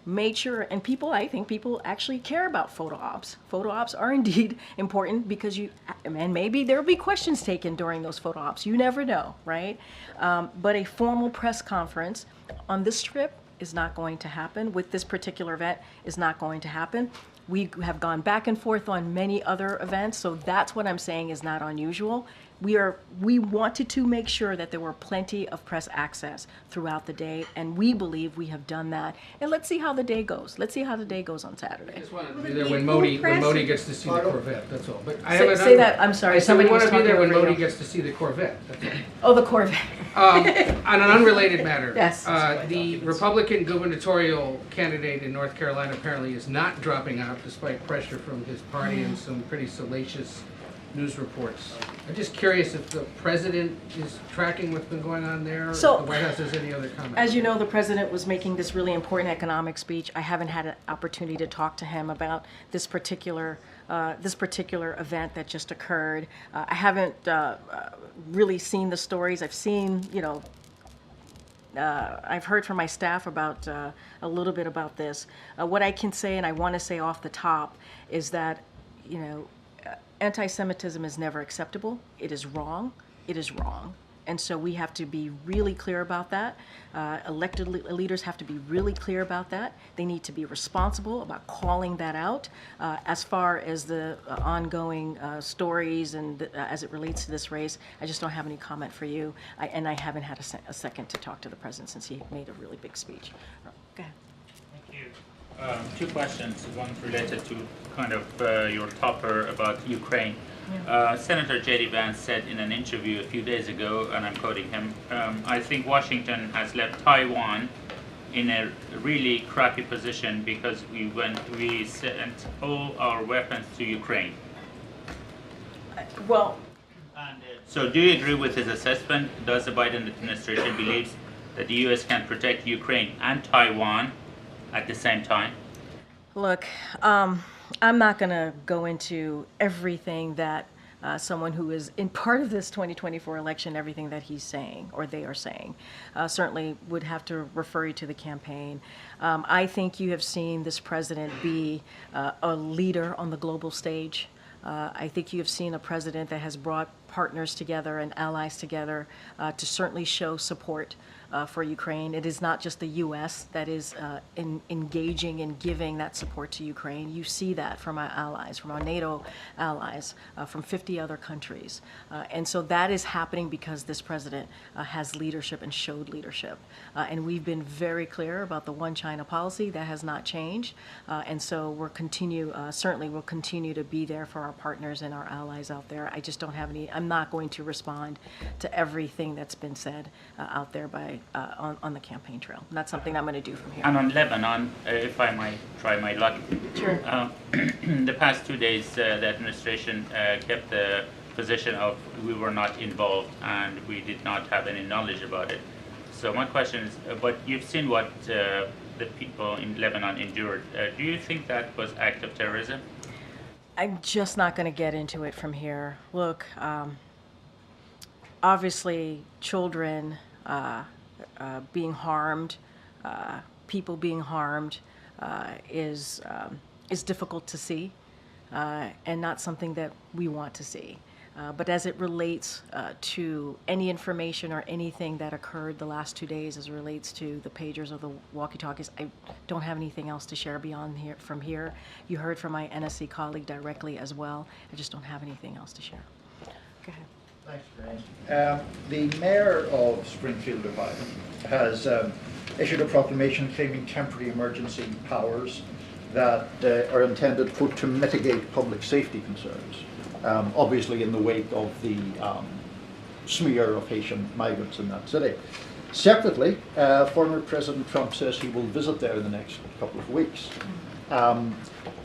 and I think people actually care about photo ops. Photo ops are indeed important because and maybe there'll be questions taken during those photo ops. You never know, right? But a formal press conference on this trip is not going to happen. With this particular event, is not going to happen. We have gone back and forth on many other events, so that's what I'm saying is not unusual. We wanted to make sure that there were plenty of press access throughout the day, and we believe we have done that. And let's see how the day goes. Let's see how the day goes on Saturday. I just wanted to be there when Modi gets to see the Corvette, that's all. But Say that, I'm sorry, somebody was talking over you. I want to be there when Modi you. gets to see the Corvette, that's all. Oh, the Corvette. On an unrelated matter. Yes. The Republican gubernatorial candidate in North Carolina apparently is not dropping out despite pressure from his party and some pretty salacious news reports. I'm just curious if the president is tracking what's been going on there, or if the White House has any other comments. As you know, the president was making this really important economic speech. I haven't had an opportunity to talk to him about this particular this particular event that just occurred. I haven't really seen the stories. I've seen, I've heard from my staff about a little bit about this. What I can say, and I want to say off the top, is that, anti-Semitism is never acceptable. It is wrong. It is wrong. And so we have to be really clear about that. Elected leaders have to be really clear about that. They need to be responsible about calling that out. As far as the ongoing stories and as it relates to this race, I just don't have any comment for you. And I haven't had a second to talk to the president since he made a really big speech. Go ahead. Thank you. Two questions. One related to kind of your topper about Ukraine. Senator J.D. Vance said in an interview a few days ago, and I'm quoting him, I think Washington has left Taiwan in a really crappy position because we sent all our weapons to Ukraine. Well, so do you agree with his assessment? Does the Biden administration believes that the U.S. can protect Ukraine and Taiwan at the same time? Look, I'm not going to go into everything that someone who is in part of this 2024 election, everything that he's saying or they are saying. Certainly would have to refer you to the campaign. I think you have seen this president be a leader on the global stage. I think you have seen a president that has brought partners together and allies together to certainly show support for Ukraine. It is not just the U.S. that is engaging and giving that support to Ukraine. You see that from our allies, from our NATO allies, from 50 other countries. And so that is happening because this president has leadership and showed leadership. And we've been very clear about the one China policy. That has not changed. And so certainly we'll continue to be there for our partners and our allies out there. I just don't have I'm not going to respond to everything that's been said out there on the campaign trail. And that's something I'm going to do from here. And on Lebanon, if I might try my luck. Sure. The past 2 days, the administration kept the position of we were not involved and we did not have any knowledge about it. So my question is, but you've seen what the people in Lebanon endured. Do you think that was act of terrorism? I'm just not going to get into it from here. Look, obviously children being harmed, people being harmed is difficult to see and not something that we want to see. But as it relates to any information or anything that occurred the last 2 days as it relates to the pagers or the walkie-talkies, I don't have anything else to share beyond from here. You heard from my NSC colleague directly as well. I just don't have anything else to share. Go ahead. Thanks, Karine. The mayor of Springfield, Ohio, has issued a proclamation claiming temporary emergency powers that are intended to mitigate public safety concerns. Obviously in the wake of the smear of Haitian migrants in that city. Separately, former President Trump says he will visit there in the next couple of weeks. I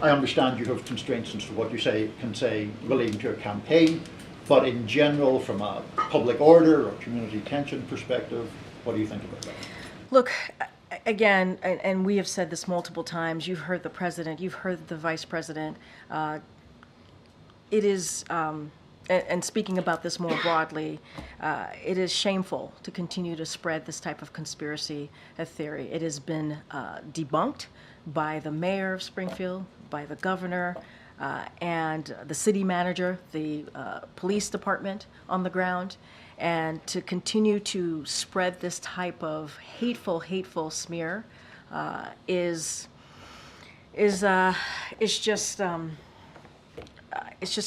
understand you have constraints as to what you can say relating to a campaign, but in general, from a public order or community tension perspective, what do you think about that? Look, again, and we have said this multiple times, you've heard the president, you've heard the vice president. It is, and speaking about this more broadly, it is shameful to continue to spread this type of conspiracy theory. It has been debunked by the mayor of Springfield, by the governor, and the city manager, the police department on the ground. And to continue to spread this type of hateful smear is it's just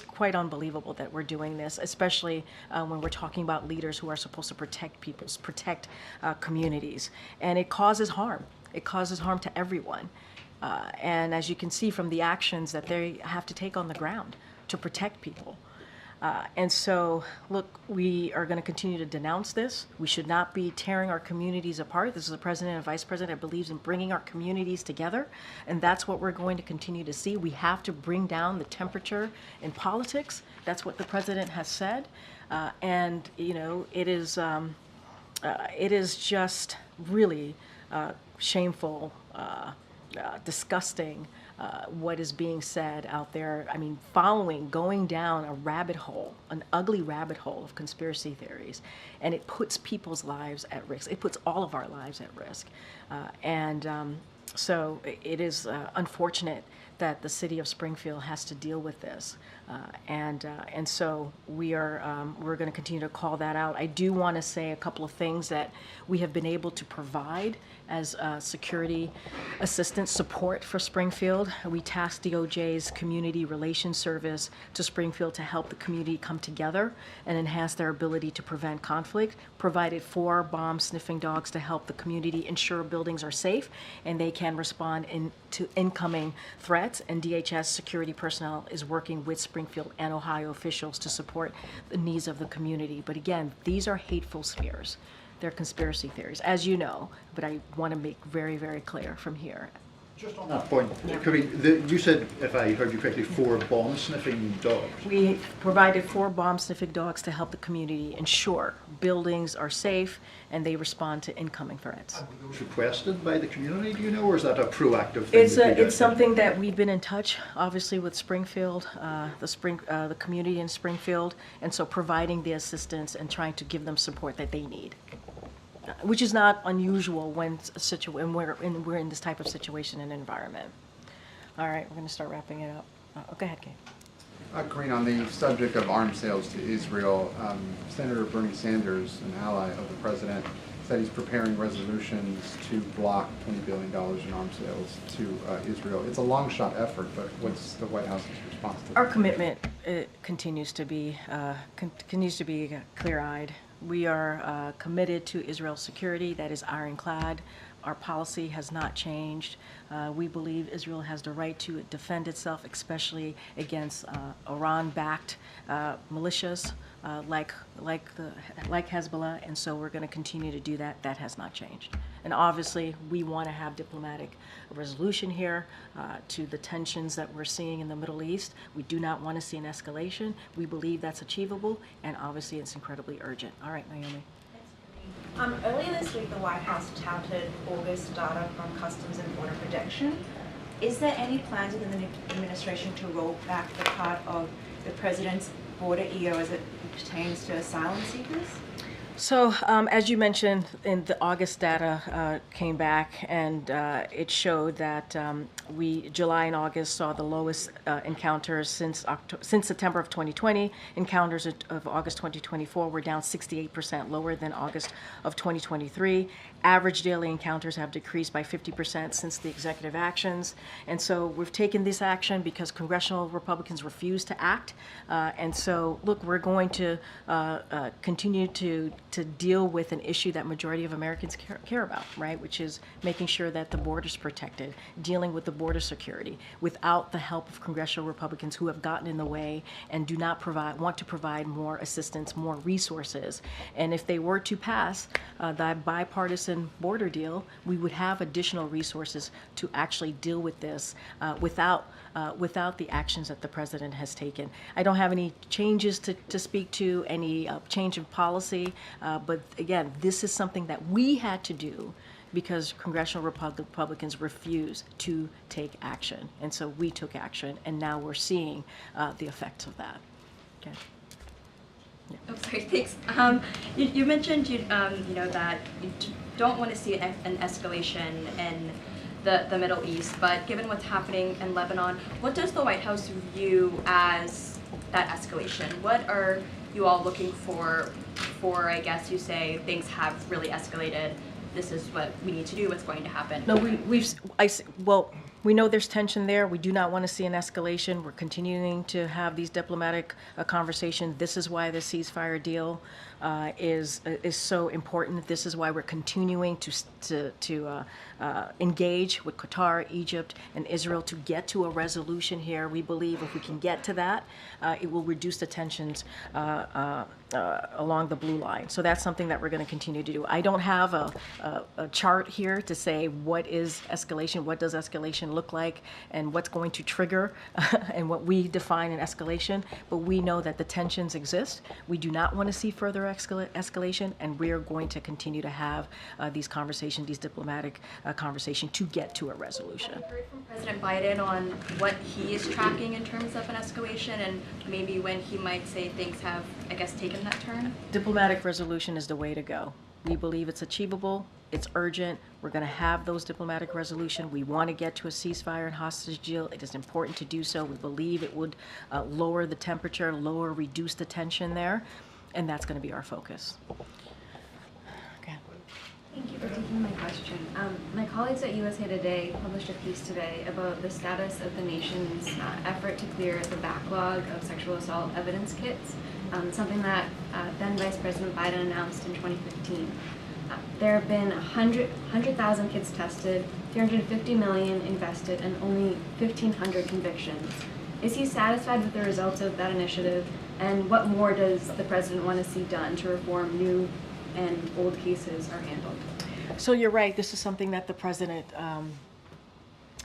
quite unbelievable that we're doing this, especially when we're talking about leaders who are supposed to protect peoples, protect communities. And it causes harm. It causes harm to everyone. And as you can see from the actions that they have to take on the ground to protect people. And so, look, we are going to continue to denounce this. We should not be tearing our communities apart. This is a president and vice president that believes in bringing our communities together, and that's what we're going to continue to see. We have to bring down the temperature in politics. That's what the president has said, and it is just really shameful, disgusting what is being said out there. I mean, going down a rabbit hole, an ugly rabbit hole of conspiracy theories, and it puts people's lives at risk. It puts all of our lives at risk. So it is unfortunate that the city of Springfield has to deal with this, and so we're going to continue to call that out. I do want to say a couple of things that we have been able to provide as security assistance support for Springfield. We tasked DOJ's Community Relations Service to Springfield to help the community come together and enhance their ability to prevent conflict. Provided 4 bomb sniffing dogs to help the community ensure buildings are safe and they can respond to incoming threats. And DHS security personnel is working with Springfield and Ohio officials to support the needs of the community. But again, these are hateful fears. They're conspiracy theories, as you know, but I want to make very, very clear from here. Just on that point, Karine, you said, if I heard you correctly, 4 bomb-sniffing dogs. We provided 4 bomb-sniffing dogs to help the community ensure buildings are safe and they respond to incoming threats. Were those requested by the community, do you know, or is that a proactive thing? It's something that we've been in touch, obviously, with Springfield, the community in Springfield, and so providing the assistance and trying to give them support that they need. Which is not unusual when we're in this type of situation and environment. All right, we're going to start wrapping it up. Go ahead, Kate. Karine, on the subject of arms sales to Israel, Senator Bernie Sanders, an ally of the president, said he's preparing resolutions to block $20 billion in arms sales to Israel. It's a long-shot effort, but what's the White House's response to that? Our commitment continues to be clear-eyed. We are committed to Israel's security. That is ironclad. Our policy has not changed. We believe Israel has the right to defend itself, especially against Iran-backed militias like Hezbollah, and so we're going to continue to do that. That has not changed. And obviously, we want to have diplomatic resolution here to the tensions that we're seeing in the Middle East. We do not want to see an escalation. We believe that's achievable, and obviously, it's incredibly urgent. All right, Naomi. Earlier this week, the White House touted August data from Customs and Border Protection. Is there any plans within the administration to roll back the part of the president's border EO as it pertains to asylum seekers? So, as you mentioned, in the August data came back, and it showed that July and August saw the lowest encounters since September of 2020. Encounters of August 2024 were down 68%, lower than August of 2023. Average daily encounters have decreased by 50% since the executive actions. And so we've taken this action because congressional Republicans refuse to act. And so, look, we're going to continue to deal with an issue that majority of Americans care about, right? Which is making sure that the border's protected, dealing with the border security without the help of congressional Republicans who have gotten in the way and do not want to provide more assistance, more resources. And if they were to pass that bipartisan border deal, we would have additional resources to actually deal with this without the actions that the president has taken. I don't have any changes to speak to, any change in policy, but again, this is something that we had to do because congressional Republicans refused to take action. And so we took action, and now we're seeing the effects of that. Okay. Yeah. Oh, sorry, thanks. You mentioned that you don't want to see an escalation in the Middle East, but given what's happening in Lebanon, what does the White House view as that escalation? What are you all looking for, I guess you say, things have really escalated, this is what we need to do, what's going to happen? No, we know there's tension there. We do not want to see an escalation. We're continuing to have these diplomatic conversations. This is why the ceasefire deal is so important. This is why we're continuing to engage with Qatar, Egypt, and Israel to get to a resolution here. We believe if we can get to that, it will reduce the tensions along the blue line. So that's something that we're going to continue to do. I don't have a chart here to say what is escalation, what does escalation look like and what's going to trigger and what we define an escalation, but we know that the tensions exist. We do not want to see further escalation, and we are going to continue to have these conversations, these diplomatic conversations to get to a resolution. Have you heard from President Biden on what he is tracking in terms of an escalation and maybe when he might say things have, I guess, taken that turn? Diplomatic resolution is the way to go. We believe it's achievable, it's urgent, we're going to have those diplomatic resolution. We want to get to a ceasefire and hostage deal. It is important to do so. We believe it would lower the temperature, reduce the tension there, and that's going to be our focus. Thank you for taking my question. My colleagues at USA Today published a piece today about the status of the nation's effort to clear the backlog of sexual assault evidence kits, something that then Vice President Biden announced in 2015. There have been 100,000 kits tested, $350 million invested, and only 1,500 convictions. Is he satisfied with the results of that initiative? And what more does the president want to see done to reform new and old cases are handled? So you're right, this is something that the president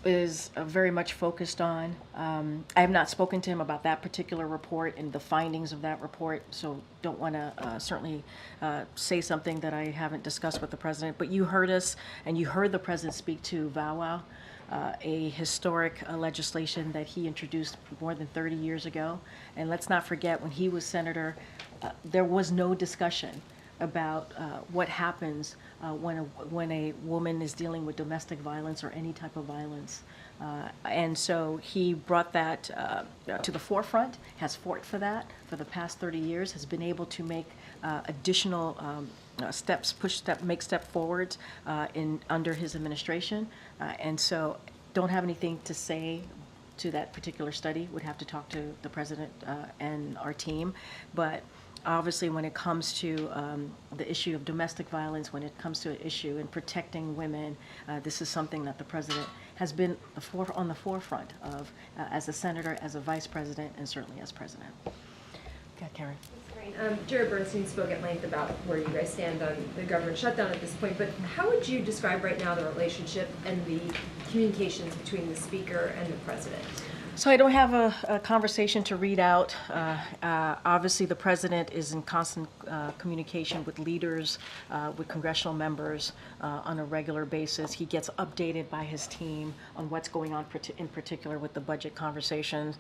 is very much focused on. I have not spoken to him about that particular report and the findings of that report, so don't want to certainly say something that I haven't discussed with the president. But you heard us, and you heard the president speak to VAWA, a historic legislation that he introduced more than 30 years ago. And let's not forget, when he was senator, there was no discussion about what happens when a woman is dealing with domestic violence or any type of violence. And so he brought that to the forefront, has fought for that for the past 30 years, has been able to make additional steps, make step forwards under his administration. And so don't have anything to say to that particular study. Would have to talk to the president and our team. But obviously, when it comes to the issue of domestic violence, when it comes to an issue in protecting women, this is something that the president has been on the forefront of as a senator, as a vice president, and certainly as president. Okay, Karen. Jared Bernstein spoke at length about where you guys stand on the government shutdown at this point, but how would you describe right now the relationship and the communications between the speaker and the president? So I don't have a conversation to read out. Obviously, the president is in constant communication with leaders, with congressional members on a regular basis. He gets updated by his team on what's going on, in particular with the budget conversations.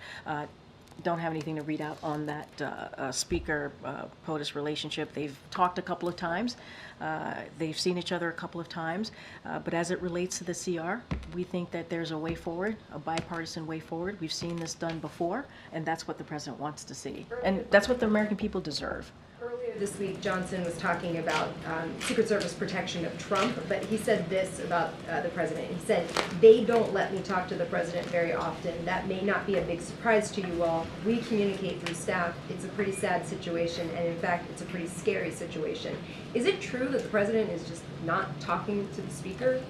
Don't have anything to read out on that speaker-POTUS relationship. They've talked a couple of times. They've seen each other a couple of times. But as it relates to the CR, we think that there's a way forward, a bipartisan way forward. We've seen this done before, and that's what the president wants to see. And that's what the American people deserve. Earlier this week, Johnson was talking about Secret Service protection of Trump, but he said this about the president. He said, "They don't let me talk to the president very often. That may not be a big surprise to you all. We communicate through staff. It's a pretty sad situation, and in fact, it's a pretty scary situation." Is it true that the president is just not talking to the speaker?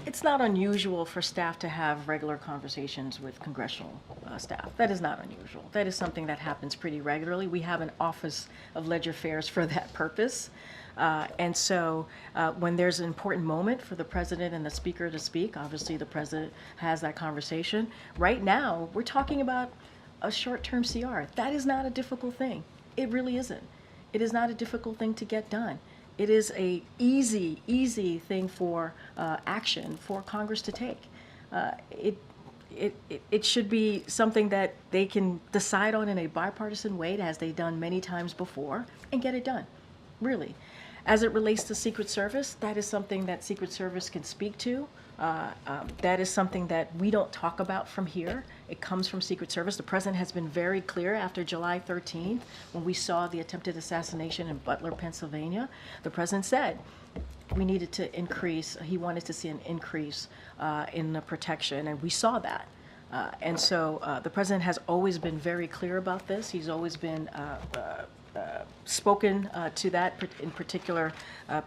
It's not unusual for staff to have regular conversations with congressional staff. That is not unusual. That is something that happens pretty regularly. We have an Office of Ledger Affairs for that purpose. And so when there's an important moment for the president and the speaker to speak, obviously the president has that conversation. Right now, we're talking about a short-term CR. That is not a difficult thing. It really isn't. It is not a difficult thing to get done. It is a easy thing for action for Congress to take. It should be something that they can decide on in a bipartisan way, as they've done many times before, and get it done, really. As it relates to Secret Service, that is something that Secret Service can speak to. That is something that we don't talk about from here. It comes from Secret Service. The president has been very clear after July 13th, when we saw the attempted assassination in Butler, Pennsylvania. The president said we needed to increase, he wanted to see an increase in the protection, and we saw that. And so the president has always been very clear about this. He's always been spoken to that in particular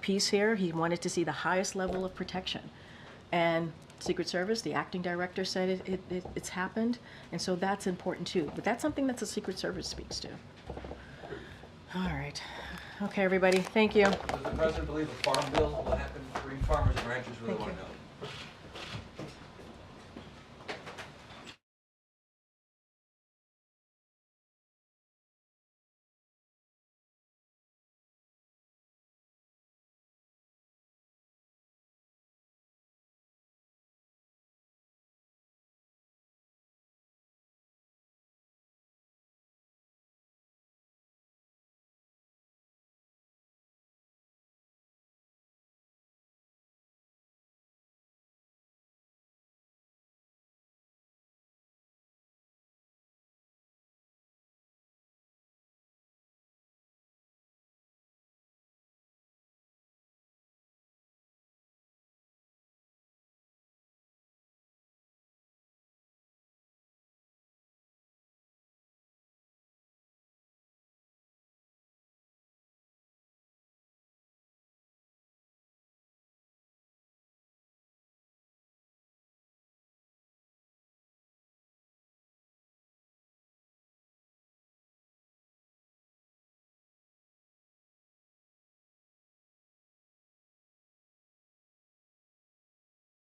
piece here. He wanted to see the highest level of protection. And Secret Service, the acting director, said it's happened, and so that's important too. But that's something that the Secret Service speaks to. All right. Okay, everybody, thank you. Does the president believe a farm bill will happen? Green farmers and ranchers really want to know.